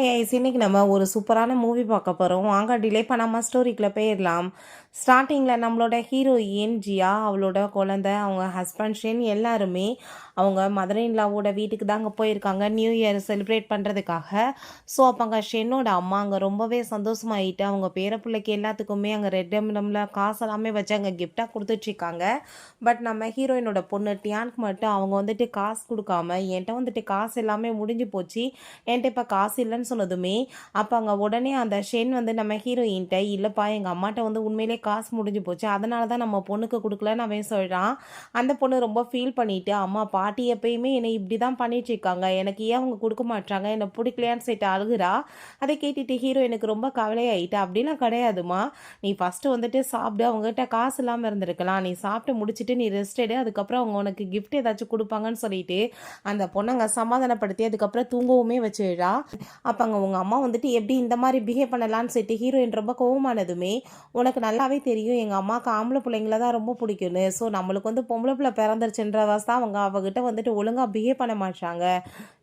Hi ice, இன்னைக்கு நம்ம ஒரு சூப்பரான மூவி பார்க்க போகிறோம். வாங்க டிலே பண்ணாமல் ஸ்டோரிக்குள்ளே போயிடலாம். ஸ்டார்டிங்கில் நம்மளோட ஹீரோயின் ஜியா, அவளோட குழந்தை, அவங்க ஹஸ்பண்ட் ஷென் எல்லாருமே அவங்க மதர் இன்லாவோட வீட்டுக்கு தாங்க போயிருக்காங்க நியூ இயர் செலிப்ரேட் பண்ணுறதுக்காக. ஸோ அப்போ அங்கே ஷென்னோட அம்மா அங்கே ரொம்பவே சந்தோஷமாயிட்டு அவங்க பேரப்பிள்ளைக்கு எல்லாத்துக்குமே அங்கே ரெட் எம்எம்ல காசு எல்லாமே வச்சு அங்கே கிஃப்டாக கொடுத்துட்ருக்காங்க. பட் நம்ம ஹீரோயினோட பொண்ணு டியானுக்கு மட்டும் அவங்க வந்துட்டு காசு கொடுக்காம, என்கிட்ட வந்துட்டு காசு எல்லாமே முடிஞ்சு போச்சு, என்கிட்ட இப்போ காசு இல்லைன்னு சொன்னதுமே அப்போ அங்கே உடனே அந்த ஷென் வந்து நம்ம ஹீரோயின்கிட்ட, இல்லைப்பா எங்கள் அம்மாட்ட வந்து உண்மையிலே காசு முடிஞ்சு போச்சு, அதனால தான் நம்ம பொண்ணுக்கு கொடுக்கலன்னு அவன் சொல்கிறான். அந்த பொண்ணு ரொம்ப ஃபீல் பண்ணிவிட்டு, அம்மா பாட்டி எப்பயுமே என்னை இப்படி தான் பண்ணிட்டு இருக்காங்க, எனக்கு ஏன் அவங்க கொடுக்க மாட்டாங்க, என்னை பிடிக்கலையான்னு சொல்லிட்டு அழுகுறா. அதை கேட்டுட்டு ஹீரோ எனக்கு ரொம்ப கவலையாயிட்டு, அப்படிலாம் கிடையாதுமா, நீ ஃபஸ்ட்டு வந்துட்டு சாப்பிடு, அவங்ககிட்ட காசு இல்லாமல் இருந்திருக்கலாம், நீ சாப்பிட்டு முடிச்சுட்டு நீ ரெஸ்ட் எடு, அதுக்கப்புறம் அவங்க உனக்கு கிஃப்ட் ஏதாச்சும் கொடுப்பாங்கன்னு சொல்லிட்டு அந்த பொண்ணை சமாதானப்படுத்தி அதுக்கப்புறம் தூங்கவுமே வச்சுடா. அப்போ அங்கே உங்கள் அம்மா வந்துட்டு எப்படி இந்த மாதிரி பிஹேவ் பண்ணலான்னு சொல்லிட்டு ஹீரோயின் ரொம்ப கோவமானதுமே, உனக்கு நல்லாவே தெரியும் எங்கள் அம்மாவுக்கு ஆம்பளை பிள்ளைங்கள தான் ரொம்ப பிடிக்கும்னு, ஸோ நம்மளுக்கு வந்து பொம்பளை பிள்ளை பிறந்துருச்சுன்றதாஸ் தான் அவங்க அவகிட்ட வந்துட்டு ஒழுங்காக பிஹேவ் பண்ண மாட்டாங்க,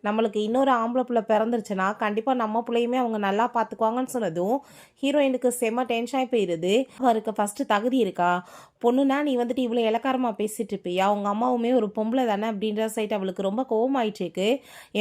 நம்மளுக்கு இன்னொரு ஆம்பளை பிள்ளை பிறந்துருச்சுன்னா கண்டிப்பாக நம்ம பிள்ளையுமே அவங்க நல்லா பார்த்துக்குவாங்கன்னு சொன்னதும் ஹீரோயினுக்கு செம்ம டென்ஷனாகி போயிடுது. அவருக்கு ஃபஸ்ட்டு தகுதி இருக்கா, பொண்ணுனா நீ வந்துட்டு இவ்வளோ இலக்காரமாக பேசிட்டு இருப்பியா, அவங்க அம்மாவுமே ஒரு பொம்பளை தானே அப்படின்ற சைட் அவளுக்கு ரொம்ப கோவமாயிட்டுருக்கு.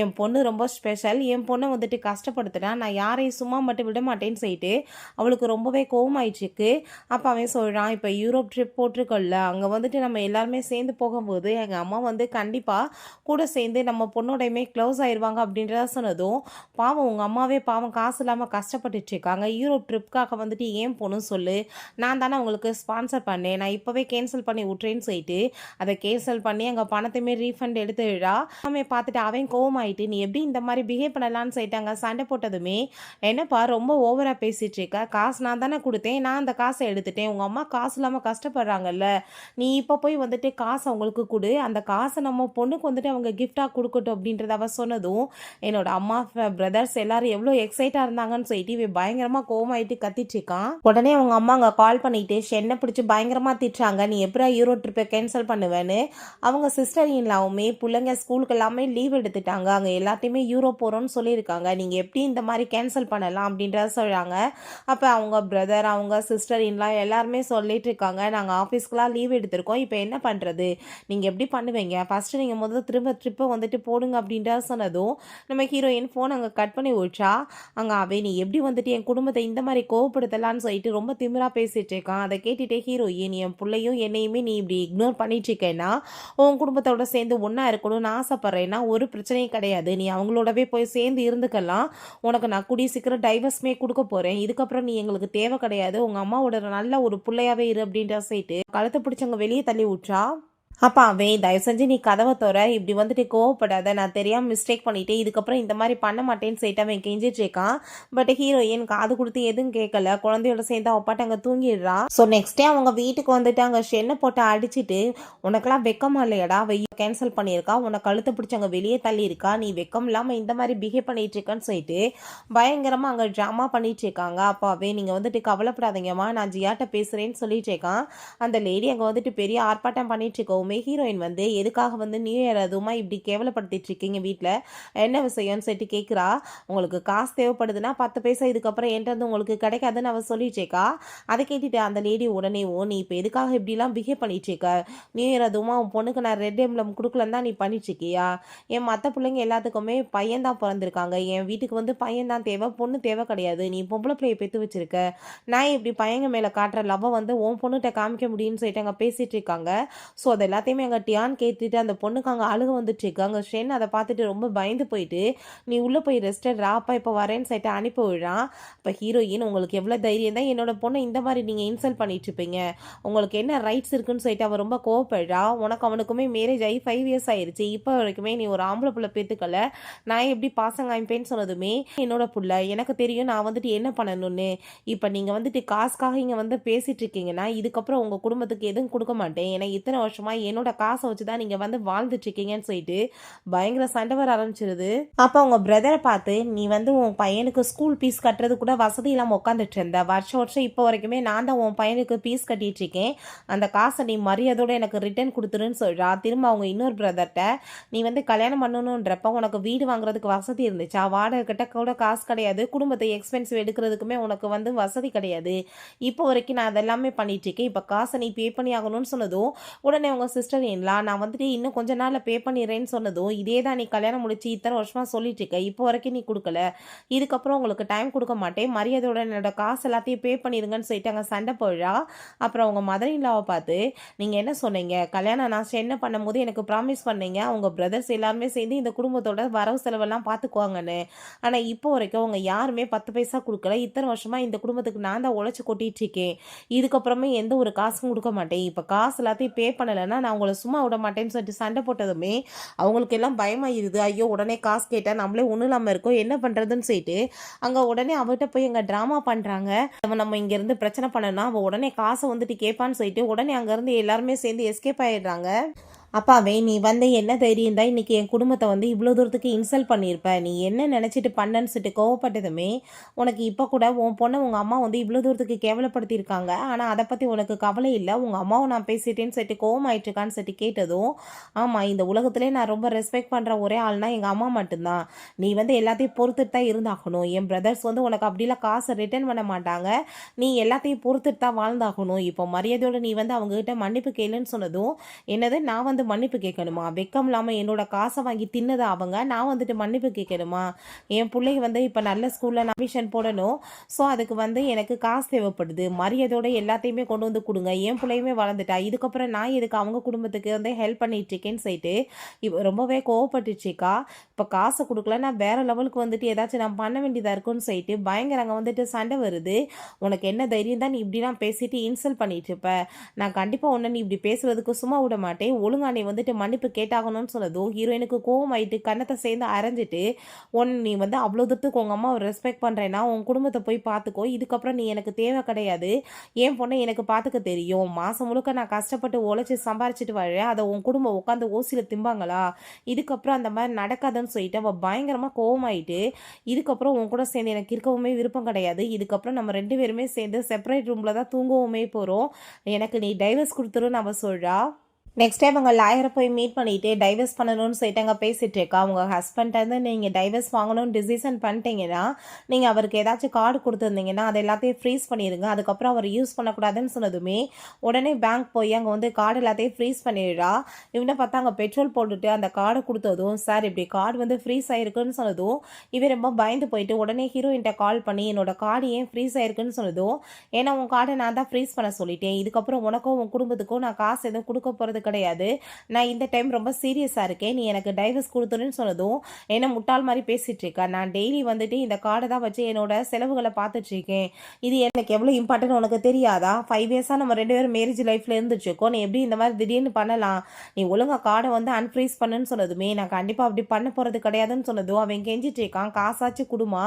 என் பொண்ணு ரொம்ப ஸ்பெஷல், என் பொண்ணை வந்துட்டு கஷ்டப்படுத்தினா நான் யாரையும் சும்மா மட்டும் விட மாட்டேன்னு சொல்லிட்டு அவளுக்கு ரொம்பவே கோவமாயிட்டுருக்கு. அப்போ அவன் சொல்கிறான், இப்போ யூரோப் ட்ரிப் போட்டிருக்கோம்ல, அங்கே வந்துட்டு நம்ம எல்லாருமே சேர்ந்து போகும்போது எங்கள் அம்மா வந்து கண்டிப்பாக கூட சேர்ந்து நம்ம பொண்ணோடையுமே க்ளோஸ் ஆயிடுவாங்க அப்படின்றத சொன்னதும், பாவம் உங்கள் அம்மாவே பாவம் காசு இல்லாமல் கஷ்டப்பட்டுட்ருக்காங்க, யூரோப் ட்ரிப்புக்காக வந்துட்டு ஏன் போகணும்னு சொல்லு, நான் தானே அவங்களுக்கு ஸ்பான்சர் பண்ணேன், நான் இப்போவே கேன்சல் பண்ணி விட்றேன்னு சொல்லிட்டு அதை கேன்சல் பண்ணி அங்கே பணத்தையுமே ரீஃபண்ட் எடுத்துடா. அவன் பார்த்துட்டு அவன் கோவமாயிட்டு, நீ எப்படி இந்த மாதிரி பிஹேவ் பண்ணலான்னு சொல்லிட்டாங்க. சண்டை போட்டதுமே, என்னப்பா ரொம்ப ஓவராக பேசிகிட்டு இருக்க, காசு நான் தானே கொடுத்தேன், நான் அந்த காசை எடுத்துட்டேன், உங்கள் அம்மா காசு இல்லாமல் கஷ்டப்படுறாங்கல்ல, நீ இப்போ போய் வந்துட்டு காசை அவங்களுக்கு கொடு, அந்த காசை நம்ம பொண்ணுக்கு வந்துட்டு அவங்க கிஃப்டாக கொடுக்கட்டும் அப்படின்றத அவ சொன்னதும், என்னோட அம்மா பிரதர்ஸ் எல்லாரும் எவ்வளோ எக்ஸைட்டாக இருந்தாங்கன்னு சொல்லிட்டு இவன் பயங்கரமாக கோவமாயிட்டு கத்திட்டு இருக்கான். உடனே அவங்க அம்மா அங்கே கால் பண்ணிட்டு ஷென்னை பிடிச்சி பயங்கரமாக திட்டுறாங்க, நீ எப்படா யூரோ ட்ரிப்பை கேன்சல் பண்ணுவேன்னு. அவங்க சிஸ்டர் இல்லாமே பிள்ளைங்க ஸ்கூலுக்கு எல்லாமே லீவ் எடுத்துட்டாங்க, அங்கே எல்லாத்தையுமே யூரோ போகிறோன்னு சொல்லியிருக்காங்க, நீங்கள் எப்படி இந்த மாதிரி கேன்சல் பண்ணலாம் அப்படின்றத சொல்கிறாங்க. அப்போ அவங்க பிரதர் அவங்க சிஸ்டர் இன்லாம் எல்லாருமே சொல்லிட்டு இருக்காங்க, நாங்கள் ஆஃபீஸ்க்கெலாம் லீவ் எடுத்திருக்கோம், இப்போ என்ன பண்ணுறது, நீங்கள் எப்படி பண்ணுவீங்க, ஃபஸ்ட்டு நீங்கள் முதல்ல திரும்ப ட்ரிப்பை வந்துட்டு போடுங்க அப்படின்றத சொன்னதும் நம்ம ஹீரோயின் ஃபோன் அங்கே கட் பண்ணி விட்டா. அங்கே அவன் நீ எப்படி வந்துட்டு என் குடும்பத்தை இந்த மாதிரி கோவப்படுத்தலான்னு சொல்லிட்டு ரொம்ப திமிராக பேசிகிட்டு இருக்கான். அதை கேட்டுகிட்டே ஹீரோயின், என் பிள்ளையும் என்னையுமே நீ இப்படி இக்னோர் பண்ணிட்டு இருக்கேன்னா உன் குடும்பத்தோட சேர்ந்து ஒன்றா இருக்கணும்னு ஆசைப்பட்றேன்னா ஒரு பிரச்சனையும் கிடையாது, நீ அவங்களோடவே போய் சேர்ந்து இருந்துக்கலாம், உனக்கு நான் கூடிய சீக்கிரம் டைவர்ஸ்மே கொடுக்க போகிறேன், இதுக்கப்புறம் நீ எங்களுக்கு தேவை கிடையாது, உங்கள் அம்மாவோட நல்ல ஒரு பிள்ளையாவே இரு அப்படின்ற சைட்டு கழுத்தை பிடிச்சவங்க வெளியே தள்ளி விட்றா. அப்பா அவன் தயவு செஞ்சு நீ கதவை தோற, இப்படி வந்துட்டு கோவப்படாத, நான் தெரியாமல் மிஸ்டேக் பண்ணிட்டேன், இதுக்கப்புறம் இந்த மாதிரி பண்ண மாட்டேன்னு சொல்லிட்டு அவன் கெஞ்சிட்டு இருக்கான். பட் ஹீரோயின் காது கொடுத்து எதுவும் கேட்கல, குழந்தையோட சேர்ந்து அப்பாட்ட அங்கே தூங்கிடுறான். ஸோ நெக்ஸ்ட் டே அவங்க வீட்டுக்கு வந்துட்டு அங்கே ஷென்னை போட்டு அடிச்சுட்டு, உனக்கெல்லாம் வெக்கமா இல்லையடா, கேன்சல் பண்ணியிருக்கா, உன்னை கழுத்தை பிடிச்சி அங்கே வெளியே தள்ளியிருக்கா, நீ வெக்கம் இல்லாமல் இந்த மாதிரி பிஹேவ் பண்ணிட்டு இருக்கன்னு சொல்லிட்டு பயங்கரமாக அங்கே ட்ராமா பண்ணிட்டு இருக்காங்க. அப்பாவே நீங்கள் வந்துட்டு கவலைப்படாதீங்கம்மா, நான் ஜியாட்ட பேசுகிறேன்னு சொல்லிட்டு இருக்கான். அந்த லேடி அங்கே வந்துட்டு பெரிய ஆர்ப்பாட்டம் பண்ணிட்டு இருக்கோம். ஹீரோயின் வந்து எதுக்காக வந்து நியூ இயர் அதுவுமா இப்படி கேவலப்படுத்திட்டு இருக்கீங்க, வீட்டில் என்ன விஷயம்னு சொல்லிட்டு கேட்குறா. உங்களுக்கு காசு தேவைப்படுதுன்னா 10 பைசா இதுக்கப்புறம் என்கிட்ட உங்களுக்கு கிடைக்காதுன்னு அவள் சொல்லிட்டேக்கா. அதை கேட்டுட்டு அந்த லேடி உடனே, நீ இப்போ எதுக்காக இப்படிலாம் பிஹேவ் பண்ணிட்டு இருக்க, நியூ இயர் அதுவுமா உன் பொண்ணுக்கு நான் ரெட் எம்ப்ளம் கொடுக்கலன்னு தான் நீ பண்ணிட்டு இருக்கியா, என் மற்ற பிள்ளைங்க எல்லாத்துக்குமே பையன் தான் பிறந்திருக்காங்க, என் வீட்டுக்கு வந்து பையன் தான் தேவை, பொண்ணு தேவை கிடையாது, நீ பொம்பளை பிள்ளையை பெற்று வச்சிருக்க, நான் இப்படி பையங்க மேலே காட்டுற லவ்வை வந்து உன் பொண்ணுகிட்ட காமிக்க முடியும்னு சொல்லிட்டு அங்கே பேசிட்டு இருக்காங்க. ஸோ அதை எல்லாத்தையுமே அங்கே டியான் கேட்டுட்டு அந்த பொண்ணுக்கு அங்கே அழுக வந்துட்டுருக்கு. அங்கே ஷென் அதை பார்த்துட்டு ரொம்ப பயந்து போயிட்டு, நீ உள்ளே போய் ரெஸ்டட் ராப்பா இப்போ வரேன்னு சொல்லிட்டு அனுப்பி விடுறான். இப்போ ஹீரோயின், உங்களுக்கு எவ்வளோ தைரியம் தான் என்னோட பொண்ணை இந்த மாதிரி நீங்கள் இன்சல்ட் பண்ணிட்டு இருப்பீங்க, உங்களுக்கு என்ன ரைட்ஸ் இருக்குன்னு சொல்லிட்டு அவன் ரொம்ப கோவப்படுறா. உனக்கு அவனுக்குமே மேரேஜ் ஆகி 5 இயர்ஸ் ஆயிடுச்சு, இப்போ வரைக்குமே நீ ஒரு ஆம்பளை பிள்ளை பேத்துக்கல, நான் எப்படி பாசங்க ஆயிப்பேன்னு சொன்னதுமே, என்னோட பிள்ளை எனக்கு தெரியும் நான் வந்துட்டு என்ன பண்ணணும்னு, இப்போ நீங்கள் வந்துட்டு காசுக்காக இங்கே வந்து பேசிட்டு இருக்கீங்கன்னா இதுக்கப்புறம் உங்கள் குடும்பத்துக்கு எதுவும் கொடுக்க மாட்டேன், ஏன்னா இத்தனை வருஷமாக என்னோட காசை வச்சு தான் நீங்கள் வந்து வாழ்ந்துட்டு இருக்கீங்கன்னு சொல்லிட்டு பயங்கர சண்டை வர ஆரம்பிச்சிருது. அப்போ அவங்க பிரதரை பார்த்து, நீ வந்து உன் பையனுக்கு ஸ்கூல் ஃபீஸ் கட்டுறது கூட வசதி இல்லாமல் உட்காந்துட்டு இருந்த, வருஷம் வருஷம் இப்போ வரைக்குமே நான் தான் உன் பையனுக்கு ஃபீஸ் கட்டிட்டு இருக்கேன், அந்த காசை நீ மரியாதையோட எனக்கு ரிட்டர்ன் கொடுத்துருன்னு சொல்கிறா. திரும்ப அவங்க இன்னொரு பிரதர்கிட்ட, நீ வந்து கல்யாணம் பண்ணணுன்றப்ப உனக்கு வீடு வாங்குறதுக்கு வசதி இருந்துச்சா, வாடகை கிட்ட கூட காசு கிடையாது, குடும்பத்தை எக்ஸ்பென்சிவ் எடுக்கிறதுக்குமே உனக்கு வந்து வசதி கிடையாது, இப்போ வரைக்கும் நான் அதெல்லாமே பண்ணிட்டு இருக்கேன், இப்போ காசை நீ பே பண்ணி ஆகணும்னு சொன்னதும் உடனே உங்கள் சிஸ்டர் இல்லா நான் வந்துட்டு இன்னும் கொஞ்ச நாளில் பே பண்ணிடுறேன்னு சொன்னதும், இதே தான் நீ கல்யாணம் முடிச்சு இத்தனை வருஷமாக சொல்லிட்டு இருக்க, இப்போ வரைக்கும் நீ கொடுக்கல, இதுக்கப்புறம் உங்களுக்கு டைம் கொடுக்க மாட்டேன், மரியாதையோட என்னோட காசு எல்லாத்தையும் பே பண்ணிடுங்கன்னு சொல்லிட்டு அங்கே சண்டை போயிடா. அப்புறம் அவங்க மதர் இன்லாவை பார்த்து, நீங்கள் என்ன சொன்னீங்க, கல்யாணம் நான் என்ன பண்ணும்போது எனக்கு ப்ராமிஸ் பண்ணீங்க அவங்க பிரதர்ஸ் எல்லாருமே சேர்ந்து இந்த குடும்பத்தோட வரவு செலவெல்லாம் பார்த்துக்குவாங்கன்னு, ஆனால் இப்போ வரைக்கும் அவங்க யாருமே 10 பைசா கொடுக்கல, இத்தனை வருஷமாக இந்த குடும்பத்துக்கு நான் தான் உழைச்சி கொட்டிட்டு இருக்கேன், இதுக்கப்புறமே எந்த ஒரு காசும் கொடுக்க மாட்டேன், இப்போ காசு எல்லாத்தையும் பே பண்ணலைன்னா நான் உங்களை சும்மா விட மாட்டேன்னு சொல்லிட்டு சண்டை போட்டதுமே அவங்களுக்கு எல்லாம் பயமாயிருது. ஐயோ உடனே காசு கேட்டால் நம்மளே ஒன்றும் இல்லாமல் இருக்கோம், என்ன பண்ணுறதுன்னு சொல்லிட்டு அங்கே உடனே அவர்கிட்ட போய் எங்கள் ட்ராமா பண்ணுறாங்க. நம்ம இங்கேருந்து பிரச்சனை பண்ணனா அவள் உடனே காசை வந்துட்டு கேட்பான்னு சொல்லிட்டு உடனே அங்கேருந்து எல்லாருமே சேர்ந்து எஸ்கேப் ஆகிடுறாங்க. அப்பாவே நீ வந்து என்ன தைரியம் தான் இன்றைக்கி என் குடும்பத்தை வந்து இவ்வளோ தூரத்துக்கு இன்சல்ட் பண்ணியிருப்ப, நீ என்ன நினச்சிட்டு பண்ணன்னு சொல்லிட்டு கோவப்பட்டதுமே உனக்கு இப்போ கூட உன் பொண்ணை உங்கள் அம்மா வந்து இவ்வளோ தூரத்துக்கு கேவலப்படுத்தியிருக்காங்க, ஆனால் அதை பற்றி உனக்கு கவலை இல்லை, உங்கள் அம்மாவை நான் பேசிட்டேன்னு சொல்லிட்டு கோவம் ஆயிட்டுருக்கான்னு சொல்லிட்டு கேட்டதும், ஆமாம் இந்த உலகத்திலே நான் ரொம்ப ரெஸ்பெக்ட் பண்ணுற ஒரே ஆள்னா எங்கள் அம்மா மட்டும்தான், நீ வந்து எல்லாத்தையும் பொறுத்துட்டு தான் இருந்தாகணும், என் பிரதர்ஸ் வந்து உனக்கு அப்படிலாம் காசை ரிட்டர்ன் பண்ண மாட்டாங்க, நீ எல்லாத்தையும் பொறுத்துட்டு தான் வாழ்ந்தாகணும், இப்போ மரியாதையோடு நீ வந்து அவங்ககிட்ட மன்னிப்பு கேளுன்னு சொன்னதும், என்னது நான் வந்து மன்னிப்பு கேட்கணுமா, வெக்கம் இல்லாமல் என்னோட காசை வாங்கி தின்னது அவங்க, நான் வந்துட்டு மன்னிப்பு கேட்கணுமா, என் பிள்ளைங்க வந்து இப்போ நல்ல ஸ்கூலில் அட்மிஷன் போடணும், ஸோ அதுக்கு வந்து எனக்கு காசு தேவைப்படுது, மரியாதையோட எல்லாத்தையுமே கொண்டு வந்து கொடுங்க, என் பிள்ளையுமே வளர்ந்துட்டா, இதுக்கப்புறம் நான் எதுக்கு அவங்க குடும்பத்துக்கு வந்து ஹெல்ப் பண்ணிட்டு இருக்கேன்னு சொல்லிட்டு இப்போ ரொம்பவே கோவப்பட்டுச்சுக்கா, இப்போ காசை கொடுக்கல நான் வேற லெவலுக்கு வந்துட்டு ஏதாச்சும் நான் பண்ண வேண்டியதாக இருக்குன்னு சொல்லிட்டு பயங்கர அங்கே வந்துட்டு சண்டை வருது. உனக்கு என்ன தைரியம் தான் நீ இப்படிலாம் பேசிட்டு இன்சல்ட் பண்ணிட்டு இருப்ப, நான் கண்டிப்பாக ஒன்று நீ இப்படி பேசுறதுக்கு சும்மா விட மாட்டேன், ஒழுங்கா நீ வந்துட்டு மன்னிப்பு கேட்டாகணும்னு சொன்னதும் ஹீரோயினுக்கு கோவம் ஆயிட்டு கண்ணத்தை சேர்ந்து அரைஞ்சிட்டு, நீ வந்து அவ்வளோ தூரத்துக்கு உங்கள் அம்மாவை ரெஸ்பெக்ட் பண்ணுறேன்னா உன் குடும்பத்தை போய் பார்த்துக்கோ, இதுக்கப்புறம் நீ எனக்கு தேவை கிடையாது, என் பொண்ணை எனக்கு பார்த்துக்க தெரியும், மாதம் முழுக்க நான் கஷ்டப்பட்டு உழைச்சி சம்பாரிச்சிட்டு வரேன், அதை உன் குடும்பம் உட்காந்து ஓசியில் திம்பாங்களா, இதுக்கப்புறம் அந்த மாதிரி நடக்காதுன்னு சொல்லிட்டு அவள் பயங்கரமாக கோவமாயிட்டு, இதுக்கப்புறம் உன் கூட சேர்ந்து எனக்கு இருக்கவுமே விருப்பம் கிடையாது, இதுக்கப்புறம் நம்ம 2 பேருமே சேர்ந்து செப்பரேட் ரூமில் தான் தூங்கவுமே போகிறோம், எனக்கு நீ டைவர்ஸ் கொடுத்துருன்னு அவள் சொல்கிறா. நெக்ஸ்ட் டைம் அவங்க லாயரை போய் மீட் பண்ணிவிட்டு டைவர்ஸ் பண்ணணும்னு சொல்லிட்டு அங்கே பேசிகிட்டு இருக்கா. உங்கள் ஹஸ்பண்ட்லேருந்து நீங்கள் டைவர்ஸ் வாங்கணும்னு டிசிஷன் பண்ணிட்டீங்கன்னா நீங்கள் அவருக்கு ஏதாச்சும் கார்டு கொடுத்துருந்தீங்கன்னா அதை எல்லாத்தையும் ஃப்ரீஸ் பண்ணிடுங்க, அதுக்கப்புறம் அவர் யூஸ் பண்ணக்கூடாதுன்னு சொன்னதுமே உடனே பேங்க் போய் அங்கே வந்து கார்டு எல்லாத்தையும் ஃப்ரீஸ் பண்ணிடுறா. இவனை பார்த்தா அங்கே பெட்ரோல் போட்டுட்டு அந்த கார்டு கொடுத்ததும், சார் இப்படி கார்டு வந்து ஃப்ரீஸ் ஆகிருக்குன்னு சொன்னதும் இவன் ரொம்ப பயந்து போயிட்டு உடனே ஹீரோயின்ட்ட கால் பண்ணி என்னோட கார்டு ஏன் ஃப்ரீஸ் ஆகிருக்குன்னு சொன்னதும், ஏன்னா உன் கார்டை நான் தான் ஃப்ரீஸ் பண்ண சொல்லிட்டேன், இதுக்கப்புறம் உனக்கும் உன் குடும்பத்துக்கும் நான் காசு எதுவும் கொடுக்க போகிறது கிடையாது, நான் இந்த டைம் ரொம்ப சீரியஸாக இருக்கேன், நீ எனக்கு டைவர்ஸ் கொடுத்துருன்னு சொன்னதும் என்ன முட்டாள் மாதிரி பேசிகிட்டு இருக்கா, நான் டெய்லி வந்துட்டு இந்த கார்டை தான் வச்சு என்னோட செலவுகளை பார்த்துட்டு இருக்கேன், இது எனக்கு எவ்வளோ இம்பார்ட்டன்ட் உனக்கு தெரியாதா, 5 இயர்ஸாக நம்ம 2 பேரும் மேரேஜ் லைஃப்பில் இருந்துச்சுக்கோ, நீ எப்படி இந்த மாதிரி திடீர்னு பண்ணலாம், நீ ஒழுங்காக கார்டை வந்து அன்ஃப்ரீஸ் பண்ணுன்னு சொன்னதுமே நான் கண்டிப்பாக அப்படி பண்ண போகிறது கிடையாதுன்னு சொன்னதும் அவன் கெஞ்சிட்டு இருக்கான், காசாச்சு குடுமா,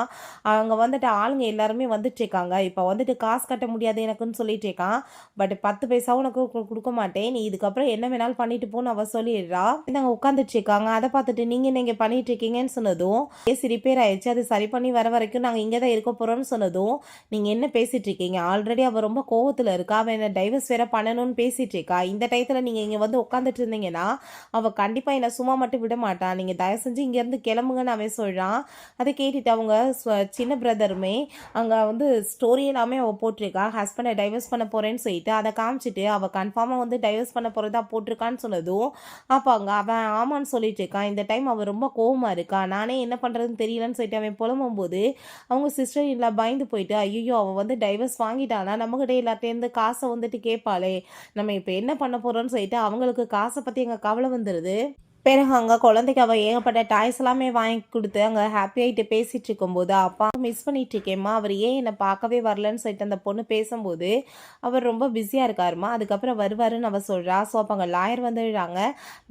அவங்க வந்துட்டு ஆளுங்க எல்லாருமே வந்துட்டு இருக்காங்க, இப்போ வந்துட்டு காசு கட்ட முடியாது எனக்குன்னு சொல்லிட்டு இருக்கான், பட் 10 பைசாவும் உனக்கு கொடுக்க மாட்டேன், நீ இதுக்கப்புறம் என்ன வேணாலும் பண்ணிட்டு போன்னு அவ சொல்லிடுறா. அங்கே உட்காந்துட்டு இருக்காங்க, அதை பார்த்துட்டு நீங்க பண்ணிட்டு இருக்கீங்கன்னு சொன்னதும், ஏசி ரிப்பேர் ஆயிடுச்சு, அது சரி பண்ணி வர வரைக்கும் நாங்கள் இங்கே தான் இருக்க போறோம்னு சொன்னதும், நீங்க என்ன பேசிட்டு இருக்கீங்க, ஆல்ரெடி அவ ரொம்ப கோவத்தில் இருக்கா, அவன் என்ன டைவர்ஸ் வேற பண்ணணும்னு பேசிட்டு இருக்கா, இந்த டயத்தில் நீங்க இங்கே வந்து உட்காந்துட்டு இருந்தீங்கன்னா அவ கண்டிப்பா என்ன சும்மா மட்டும் விட மாட்டான், நீங்க தயவு செஞ்சு இங்கேருந்து கிளம்புங்கன்னு அவன் சொல்றான். அதை கேட்டுட்டு அவங்க சின்ன பிரதருமே அங்கே வந்து ஸ்டோரி எல்லாமே அவள் போட்டிருக்கா, ஹஸ்பண்டை டைவர்ஸ் பண்ண போறேன்னு சொல்லிட்டு அதை காமிச்சிட்டு அவள் கன்ஃபார்மாக வந்து டைவர்ஸ் பண்ண போகிறதா போட்டிருக்கான்னு சொன்னதும் அப்போ அங்கே அவன் ஆமான்னு சொல்லிட்டு இருக்கான். இந்த டைம் அவன் ரொம்ப கோவமாக இருக்கா, நானே என்ன பண்ணுறதுன்னு தெரியலன்னு சொல்லிட்டு அவன் புலம்பும்போது அவங்க சிஸ்டர் இல்லை பயந்து போயிட்டு, ஐயோ அவள் வந்து டைவர்ஸ் வாங்கிட்டானா நம்மகிட்ட எல்லாத்தையும் காசை வந்துட்டு கேட்பாளே, நம்ம இப்போ என்ன பண்ண போகிறோம்னு சொல்லிட்டு அவங்களுக்கு காசை பற்றி எங்கள் கவலை வந்துடுது. பிறகு அங்க குழந்தைக்கு அவ ஏகப்பட்ட டாய்ஸ் எல்லாமே வாங்கி குடுத்து, அங்க ஹாப்பி ஆயிட்டு பேசிட்டு இருக்கும்போது, "அப்பா மிஸ் பண்ணிட்டு இருக்கேன்ம்மா. அவரு ஏன் என்ன பார்க்கவே வரலன்னு?" சொல்லிட்டு அந்த பொண்ணு பேசும்போது, அவர் ரொம்ப பிஸியா இருக்காரும்மா. அதுக்கப்புறம் வருவாருன்னு அவ சொல்றா. ஸோ அப்ப அங்க லாயர் வந்துடுறாங்க.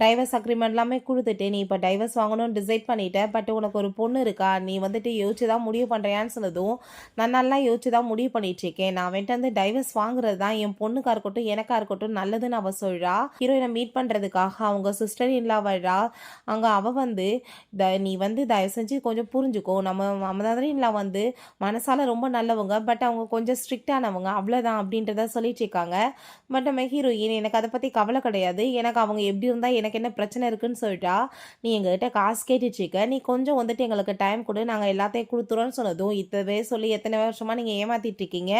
டைவர்ஸ் அக்ரீமெண்ட் எல்லாமே குடுத்துட்டு, "நீ இப்ப டைவர்ஸ் வாங்கணும்னு டிசைட் பண்ணிட்ட. பட் உனக்கு ஒரு பொண்ணு இருக்கா. நீ வந்துட்டு யோசிச்சு தான் முடிவு பண்றியான்னு?" சொன்னதும், "நான் நல்லா யோசிச்சு தான் முடிவு பண்ணிட்டு இருக்கேன். நான் அவன்ட்ட வந்து டைவர்ஸ் வாங்குறது தான் என் பொண்ணுக்கா இருக்கட்டும், எனக்கா இருக்கட்டும் நல்லதுன்னு" அவ சொல்றா. ஹீரோயின மீட் பண்றதுக்காக அவங்க சிஸ்டர் இன் லா வர்றா. அங்க அவ வந்து, நீ வந்து தயவு செஞ்சு கொஞ்சம் புரிஞ்சுக்கோ. நம்ம மதர் இன் லா வந்து மனசால ரொம்ப நல்லவங்க. பட் அவங்க கொஞ்சம் ஸ்ட்ரிக்ட்டானவங்க. அவ்வளோதான்." அப்படின்றத சொல்லிட்டு இருக்காங்க. பட் நம்ம ஹீரோயின், "எனக்கு அத பத்தி கவலை கிடையாது. எனக்கு அவங்க எப்படி இருந்தா எனக்கு என்ன பிரச்சனை இருக்குன்னு" சொல்லிட்டா. "நீ எங்ககிட்ட காசு கேட்டுட்டு இருக்க. நீ கொஞ்சம் வந்துட்டு எங்களுக்கு டைம் குடு. நாங்க எல்லாத்தையும் குடுத்துறோம்ன்னு" சொன்னதும், "இத்தவே சொல்லி எத்தனை வருஷமா நீங்க ஏமாத்திட்டு இருக்கீங்க.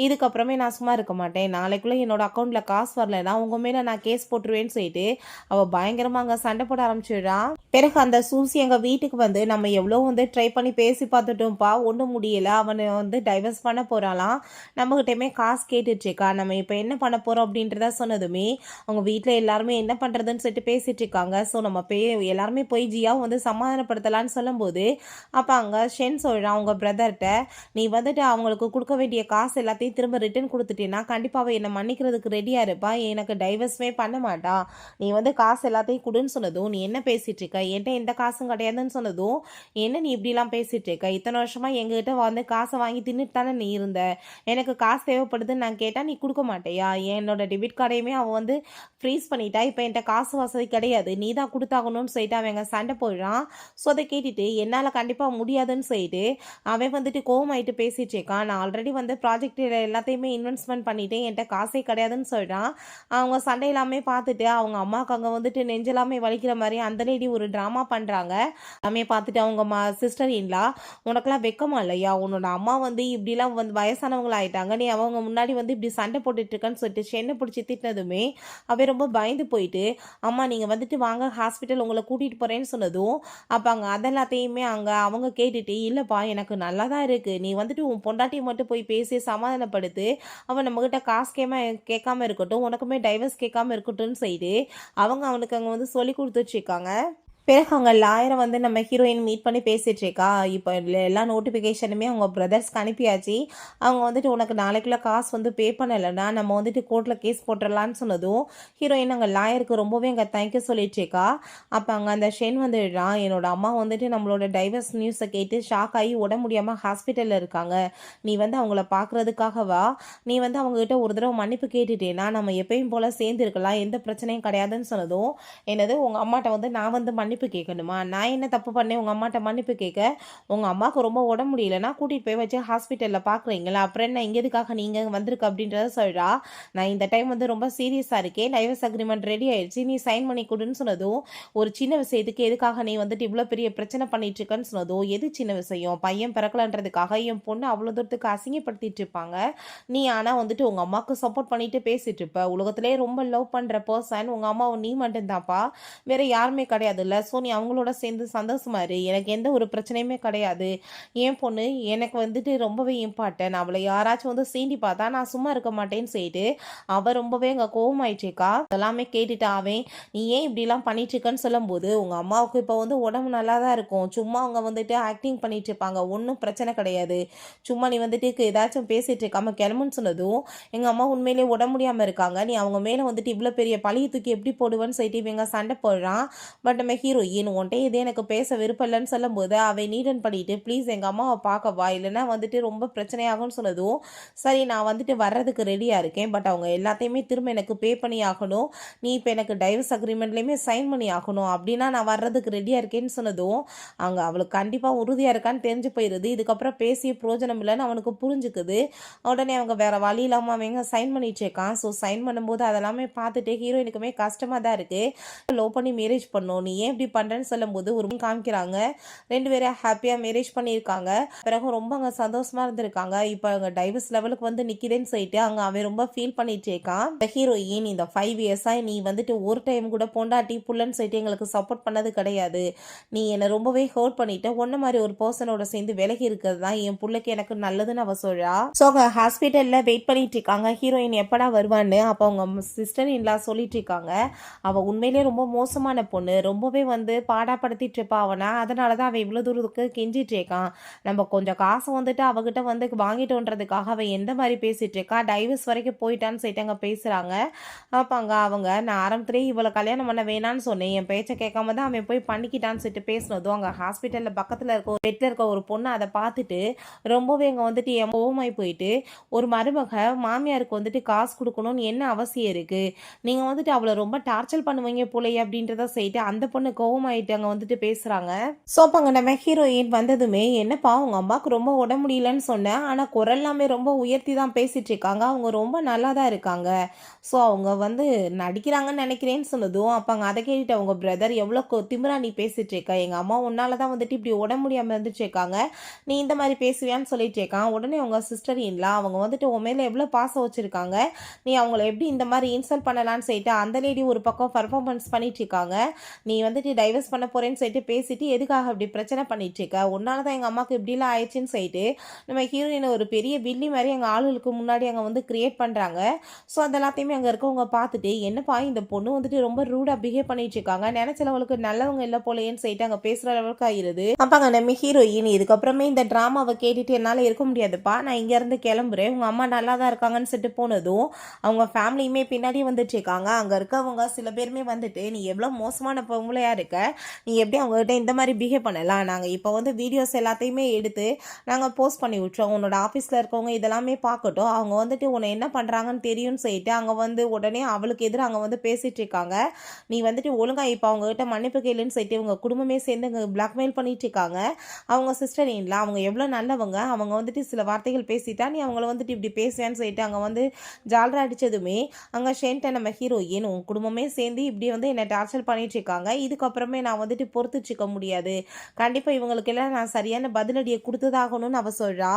இதுக்கப்புறமே நான் சும்மா இருக்க மாட்டேன். நாளைக்குள்ள என்னோட அக்கவுண்ட்ல காசு வரலன்னா உங்க மேல நான் கேஸ் போட்டுருவேன்னு" சொல்லிட்டு அவ பயங்கரமா அங்க சண்டை போட ஆரம்பிச்சிடுறா. பிறகு அந்த சூசி எங்க வீட்டுக்கு வந்து, "நம்ம எவ்வளோ வந்து ட்ரை பண்ணி பேசி பார்த்துட்டோம்ப்பா. ஒண்ணும் முடியல. அவன வந்து டைவர்ஸ் பண்ண போறாளாம். நம்மகிட்டயுமே காசு கேட்டுட்டு இருக்கா. நம்ம இப்ப என்ன பண்ண போறோம்?" அப்படின்றத சொன்னதுமே, அவங்க வீட்ல எல்லாருமே என்ன பண்றதுன்னு சொல்லிட்டு பேசிட்டு இருக்காங்க. ஸோ நம்ம எல்லாருமே போய் ஜியாவ வந்து சமாதானப்படுத்தலான்னு சொல்லும்போது, அப்ப அங்க ஷென் சொல்றான் அவங்க பிரதர்ட்ட, "நீ வந்துட்டு அவங்களுக்கு குடுக்க வேண்டிய காசு எல்லாத்தையும் திரும்ப ரிட்டர்ன் குடுத்துட்டீன்னா, கண்டிப்பா அவ என்ன மன்னிக்கிறதுக்கு ரெடியா இருப்பா. எனக்கு டைவர்ஸுமே பண்ண மாட்டா. நீ வந்து காசு எல்லாத்தையும் குடுன்னு" சொன்னதும், "நீ என்ன பேசிட்டு இருக்க? என்ட்ட எந்த காசும் கிடையாதுன்னு" சொன்னதும், "என்ன நீ இப்படிலாம் பேசிட்டு இருக்க? இத்தனை வருஷமா எங்ககிட்ட வந்து காசை வாங்கி தின்னுட்டு தானே நீ இருந்த. எனக்கு காசு தேவைப்படுதுன்னு நான் கேட்டா நீ குடுக்க மாட்டியா? என்னோட டெபிட் கார்டையுமே அவன் வந்து ஃப்ரீஸ் பண்ணிட்டா. இப்ப என்ட்ட காசு வசதி கிடையாது. நீ தான் குடுத்தாகணும்னு" சொல்லிட்டு அவன் அங்க சண்டை போடுறான். ஸோ அத கேட்டுட்டு, "என்னால கண்டிப்பா முடியாதுன்னு" சொல்லிட்டு அவன் வந்துட்டு கோவமாயிட்டு பேசிட்டு இருக்கான். "நான் ஆல்ரெடி வந்து ப்ராஜெக்ட்ல எல்லாத்தையுமே இன்வெஸ்ட்மென்ட் பண்ணிட்டேன். என்ட்ட காசே கிடையாதுன்னு" சொல்றான். அவங்க சண்டை எல்லாமே பார்த்துட்டு, அவங்க அம்மாவுக்கு அங்க வந்துட்டு நெஞ்செல்லாமே வலிக்கிற மாரி அந்த லேடி ஒரு ட்ராமா பண்றாங்க. எல்லாமே பார்த்துட்டு அவங்க சிஸ்டர் இன் லா, "உனக்கெல்லாம் வெட்கமா இல்லையா? உன்னோட அம்மா வந்து இப்படிலாம் வந்து வயசானவங்களா ஆயிட்டாங்க. நீ அவங்க முன்னாடி வந்து இப்படி சண்டை போட்டுட்டு இருக்கன்னு" சொல்லிட்டு ஷென்ன பிடிச்சி திட்டினதுமே, அவ ரொம்ப பயந்து போயிட்டு, "அம்மா நீங்க வந்துட்டு வாங்க ஹாஸ்பிட்டல் உங்கள கூட்டிட்டு போறேன்னு" சொன்னதும், அப்ப அங்க அதெல்லாத்தையுமே அங்க அவங்க கேட்டுட்டு, "இல்லப்பா எனக்கு நல்லா தான் இருக்கு. நீ வந்துட்டு உன் பொண்டாட்டிய மட்டும் போய் பேசி சமாதானப்படுத்து. அவ நம்மகிட்ட காசு கேட்காம இருக்கட்டும். உனக்குமே டைவர்ஸ் கேட்காம இருக்கட்டும்னு" சொல்லிட்டு அவங்க அவனுக்கு அங்க வந்து சொல்லிக் குடுத்துட்டு இருக்காங்க. பிறகு அங்க லாயர வந்து நம்ம ஹீரோயின் மீட் பண்ணி பேசிட்டு இருக்கா. இப்ப எல்லா நோட்டிஃபிகேஷனுமே அவங்க பிரதர்ஸ்க்கு அனுப்பியாச்சு. அவங்க வந்துட்டு, "உனக்கு நாளைக்குள்ள காசு வந்து பே பண்ணலன்னா, நம்ம வந்துட்டு கோர்ட்ல கேஸ் போட்டுறலாம்ன்னு" சொன்னதும், ஹீரோயின் அங்க லாயருக்கு ரொம்பவே அங்க தேங்க்யூ சொல்லிட்டு இருக்கா. அப்ப அங்க அந்த ஷென் வந்துடுறான். "என்னோட அம்மா வந்துட்டு நம்மளோட டைவர்ஸ் நியூஸ கேட்டு ஷாக் ஆகி உடம்பு முடியாம ஹாஸ்பிட்டல்ல இருக்காங்க. நீ வந்து அவங்கள பார்க்கறதுக்காக வா. நீ வந்து அவங்ககிட்ட ஒரு தடவ மன்னிப்பு கேட்டுட்டேன்னா, நம்ம எப்பயும் போல சேர்ந்து இருக்கலாம். எந்த பிரச்சனையும் கிடையாதுன்னு" சொன்னதும், "என்னது உங்க அம்மாட்ட வந்து நான் வந்து மன்னிப்பு கேட்கணுமா? நான் என்ன தப்பு பண்ணேன் உங்க அம்மாட்ட மன்னிப்பு கேட்க? உங்க அம்மாவுக்கு ரொம்ப உடம்பு முடியலன்னா கூட்டிட்டு போய் வச்சு ஹாஸ்பிட்டல்ல பார்க்குறீங்களா? அப்புறம் என்ன இங்க எதுக்காக நீங்க வந்திருக்க?" அப்படின்றத சொல்றா. "நான் இந்த டைம் வந்து ரொம்ப சீரியஸா இருக்கேன். டைவர்ஸ் அக்ரீமெண்ட் ரெடி ஆயிடுச்சு. நீ சைன் பண்ணி குடுன்னு" சொன்னதும், "ஒரு சின்ன விஷயத்துக்கு எதுக்காக நீ வந்துட்டு இவ்ளோ பெரிய பிரச்சனை பண்ணிட்டு இருக்கன்னு" சொன்னதும், "எது சின்ன விஷயம்? பையன் பிறக்கலன்றதுக்காக என் பொண்ணு அவ்வளோ தூரத்துக்கு அசிங்கப்படுத்திட்டு இருப்பாங்க. நீ ஆனா வந்துட்டு உங்க அம்மாவுக்கு சப்போர்ட் பண்ணிட்டு பேசிட்டு இருப்ப. உலகத்திலேயே ரொம்ப லவ் பண்ற பெர்சன் உங்க அம்மாவும் நீ மட்டும் தான்ப்பா. வேற யாருமே கிடையாதுல்ல. ஸோ நீ அவங்களோட சேர்ந்து சந்தோஷமா இரு. எனக்கு எந்த ஒரு பிரச்சனையுமே கிடையாது. என் பொண்ணு எனக்கு வந்துட்டு ரொம்பவே இம்பார்ட்டன்ட். அவள யாராச்சும் வந்து சீண்டி பார்த்தா நான் சும்மா இருக்க மாட்டேன்னு" சொல்லிட்டு அவ ரொம்பவே அங்க கோவமாயிட்டுருக்கா. அதெல்லாமே கேட்டுட்டு அவன், "நீ ஏன் இப்படிலாம் பண்ணிட்டு இருக்கன்னு" சொல்லும்போது, "உங்க அம்மாவுக்கு இப்போ வந்து உடம்பு நல்லா தான் இருக்கும். சும்மா அவங்க வந்துட்டு ஆக்டிங் பண்ணிட்டு இருப்பாங்க. ஒண்ணும் பிரச்சனை கிடையாது. சும்மா நீ வந்துட்டு ஏதாச்சும் பேசிட்டு இருக்காம கிளம்புன்னு" சொன்னதும், "எங்க அம்மா உண்மையிலேயே உடம்பு முடியாம இருக்காங்க. நீ அவங்க மேல வந்துட்டு இவ்ளோ பெரிய பழிய தூக்கி எப்படி போடுவேன்னு" சொல்லிட்டு இவங்க சண்டை போடுறான். பட் நம்ம ஹீரோயின், "உன்ட்ட இதே எனக்கு பேச விருப்பம் இல்லன்னு" சொல்லும்போது, அவன் நீடன் பண்ணிட்டு, "ப்ளீஸ் எங்க அம்மாவ பார்க்க வா. இல்லன்னா வந்துட்டு ரொம்ப பிரச்சனையாகும்ன்னு" சொன்னதும், "சரி நான் வந்துட்டு வர்றதுக்கு ரெடியா இருக்கேன். பட் அவங்க எல்லாத்தையுமே திரும்ப எனக்கு பே பண்ணி ஆகணும். நீ இப்ப எனக்கு டைவர்ஸ் அக்ரீமெண்ட்லயுமே சைன் பண்ணி ஆகணும். அப்படின்னா நான் வர்றதுக்கு ரெடியா இருக்கேன்னு" சொன்னதும், அங்க அவளுக்கு கண்டிப்பா உறுதியா இருக்கான்னு தெரிஞ்சு போயிருது. இதுக்கப்புறம் பேசிய பிரயோஜனம் இல்லன்னு அவனுக்கு புரிஞ்சுக்குது. உடனே அவங்க வேற வழி இல்லாம அவங்க சைன் பண்ணிட்டு இருக்கான். ஸோ சைன் பண்ணும்போது அதெல்லாமே பார்த்துட்டு ஹீரோயினுக்குமே கஷ்டமா தான் இருக்கு. லவ் பண்ணி மேரேஜ் பண்ணோம். நீ ஏன் இப்படி இப்படி பண்ணுறேன்னு சொல்லும்போது ஒரு காமிக்கிறாங்க. 2 பேரும் ஹாப்பியாக மேரேஜ் பண்ணியிருக்காங்க. பிறகு ரொம்ப அங்கே சந்தோஷமாக இருந்திருக்காங்க. இப்போ அங்கே டைவர்ஸ் லெவலுக்கு வந்து நிற்கிறேன்னு சொல்லிட்டு அங்கே அவன் ரொம்ப ஃபீல் பண்ணிட்டு இருக்கான். இந்த ஹீரோயின் இந்த 5 இயர்ஸாக நீ வந்துட்டு ஒரு டைம் கூட பொண்டாட்டி புள்ளன்னு சொல்லிட்டு எங்களுக்கு சப்போர்ட் பண்ணது கிடையாது. நீ என்னை ரொம்பவே ஹர்ட் பண்ணிட்ட. ஒன்ன மாதிரி ஒரு பர்சனோட சேர்ந்து விலகி இருக்கிறது தான் என் பிள்ளைக்கு எனக்கு நல்லதுன்னு அவ சொல்றா. ஸோ அவங்க ஹாஸ்பிட்டலில் வெயிட் பண்ணிட்டு இருக்காங்க. ஹீரோயின் எப்படா வருவான்னு. அப்போ அவங்க சிஸ்டர் இன்லா சொல்லிட்டு இருக்காங்க. அவள் உண்மையிலேயே ரொம்ப மோசமான பொண்ணு. ரொம்பவே வந்து பாடாப்படுத்திட்டு இருப்பா அவனை. அதனால தான் அவன் இவ்வளோ தூரத்துக்கு கெஞ்சிட்டு இருக்கான். நம்ம கொஞ்சம் காசு வந்துட்டு அவகிட்ட வந்து வாங்கிட்டோன்றதுக்காக அவன் எந்த மாதிரி பேசிட்டு இருக்கா. டைவர்ஸ் வரைக்கும் போயிட்டான்னு சொல்லிட்டு அங்கே பேசுகிறாங்க. அப்போ அங்கே அவங்க நான் ஆரம்பத்திலேயே இவளை கல்யாணம் பண்ண வேணான்னு சொன்னேன். என் பேச்சை கேட்காம தான் அவன் போய் பண்ணிக்கிட்டான்னு சொல்லிட்டு பேசினதும் அங்கே ஹாஸ்பிட்டலில் பக்கத்தில் இருக்க ஒரு பெட்டில் இருக்க ஒரு பொண்ணு அதை பார்த்துட்டு ரொம்பவே அங்கே வந்துட்டு கோவமாய் போயிட்டு ஒரு மருமக மாமியாருக்கு வந்துட்டு காசு கொடுக்கணும்னு என்ன அவசியம் இருக்குது, நீங்கள் வந்துட்டு அவளை ரொம்ப டார்ச்சர் பண்ணுவீங்க போலையே அப்படின்றத செய்யிட்டு அந்த பொண்ணு கோவமாயிட்டு அங்கே வந்துட்டு பேசுகிறாங்க. ஸோ அப்போ அங்கே நம்ம ஹீரோயின் வந்ததுமே என்னப்பா உங்கள் அம்மாவுக்கு ரொம்ப உடம்பு முடியலன்னு சொன்னேன், ஆனால் குரல் எல்லாமே ரொம்ப உயர்த்தி தான் பேசிட்டு இருக்காங்க, அவங்க ரொம்ப நல்லா தான் இருக்காங்க, ஸோ அவங்க வந்து நடிக்கிறாங்கன்னு நினைக்கிறேன்னு சொன்னதும் அப்போ அங்கே அதை கேட்டுட்டு அவங்க பிரதர் எவ்வளோ திமிரா நீ பேசிட்டு இருக்க, எங்கள் அம்மா உன்னால தான் வந்துட்டு இப்படி உடம்பு முடியாமல் இருந்துட்டு இருக்காங்க, நீ இந்த மாதிரி பேசுவியான்னு சொல்லிட்டு இருக்கான். உடனே அவங்க சிஸ்டர் இல்லா அவங்க வந்துட்டு உன் மேலே எவ்வளோ பாசம் வச்சுருக்காங்க, நீ அவங்கள எப்படி இந்த மாதிரி இன்சல்ட் பண்ணலான்னு சொல்லிட்டு அந்த லேடி ஒரு பக்கம் பர்ஃபார்மன்ஸ் பண்ணிட்டு இருக்காங்க. நீ வந்துட்டு டைவர்ஸ் பண்ண போறேன்னு சொல்லிட்டு பேசிட்டு எதுக்காக அப்படி பிரச்சனை பண்ணிட்டு இருக்க, உன்னால தான் எங்கள் அம்மாவுக்கு இப்படிலாம் ஆயிடுச்சுன்னு சொல்லிட்டு நம்ம ஹீரோயின் ஒரு பெரிய வில்லி மாதிரி எங்கள் ஆளுகளுக்கு முன்னாடி அங்கே வந்து கிரியேட் பண்ணுறாங்க. ஸோ அதெல்லாத்தையுமே அங்கே இருக்கவங்க பார்த்துட்டு என்னப்பா இந்த பொண்ணு வந்துட்டு ரொம்ப ரூடாக பிஹேவ் பண்ணிட்டு இருக்காங்க, நினைச்சளவுக்கு நல்லவங்க இல்லை போலேன்னு சொல்லிட்டு அங்கே பேசுகிற அளவுக்கு ஆயிருது. அப்போ அங்கே நம்ம ஹீரோயின் இதுக்கப்புறமே இந்த ட்ராமாவை கேட்டுட்டு என்னால் இருக்க முடியாதுப்பா, நான் இங்கேருந்து கிளம்புறேன், உங்கள் அம்மா நல்லா தான் இருக்காங்கன்னு சொல்லிட்டு போனதும் அவங்க ஃபேமிலியுமே பின்னாடி வந்துட்டு இருக்காங்க. அங்கே இருக்கவங்க சில பேருமே வந்துட்டு நீ எவ்வளோ மோசமான பொம்பளையா இருக்க, நீ எப்படி அவங்ககிட்ட இந்த மாதிரி பிஹேவ் பண்ணலாம், நாங்கள் இப்போ வந்து வீடியோஸ் எல்லாத்தையுமே எடுத்து நாங்கள் போஸ்ட் பண்ணி விட்டுறோம், உன்னோட ஆஃபீஸில் இருக்கவங்க இதெல்லாமே பார்க்கட்டும், அவங்க வந்துட்டு உன்னை என்ன பண்ணுறாங்கன்னு தெரியும்னு சொல்லிட்டு அங்கே வந்து உடனே அவளுக்கு எதிராக அங்கே வந்து பேசிகிட்டு இருக்காங்க. நீ வந்துட்டு ஒழுங்காக இப்போ அவங்ககிட்ட மன்னிப்பு கேளுன்னு சொல்லிட்டு இவங்க குடும்பமே சேர்ந்து அங்கே பிளாக்மெயில் பண்ணிட்டு இருக்காங்க. அவங்க சிஸ்டர் இல்லை அவங்க எவ்வளோ நல்லவங்க, அவங்க வந்துட்டு சில வார்த்தைகள் பேசிட்டா நீ அவங்கள வந்துட்டு இப்படி பேசுவேன்னு சொல்லிட்டு அங்கே வந்து ஜாலரா அடித்ததுமே அங்கே ஷேன்ட்ட நம்ம ஹீரோயின் உன் குடும்பமே சேர்ந்து இப்படி வந்து என்னை டார்ச்சர் பண்ணிட்டு இருக்காங்க, இதுக்கப்புறமே நான் வந்துட்டு பொறுத்துச்சிக்க முடியாது, கண்டிப்பாக இவங்களுக்கெல்லாம் நான் சரியான பதிலடியை கொடுத்ததாகணும்னு அவ சொல்கிறா.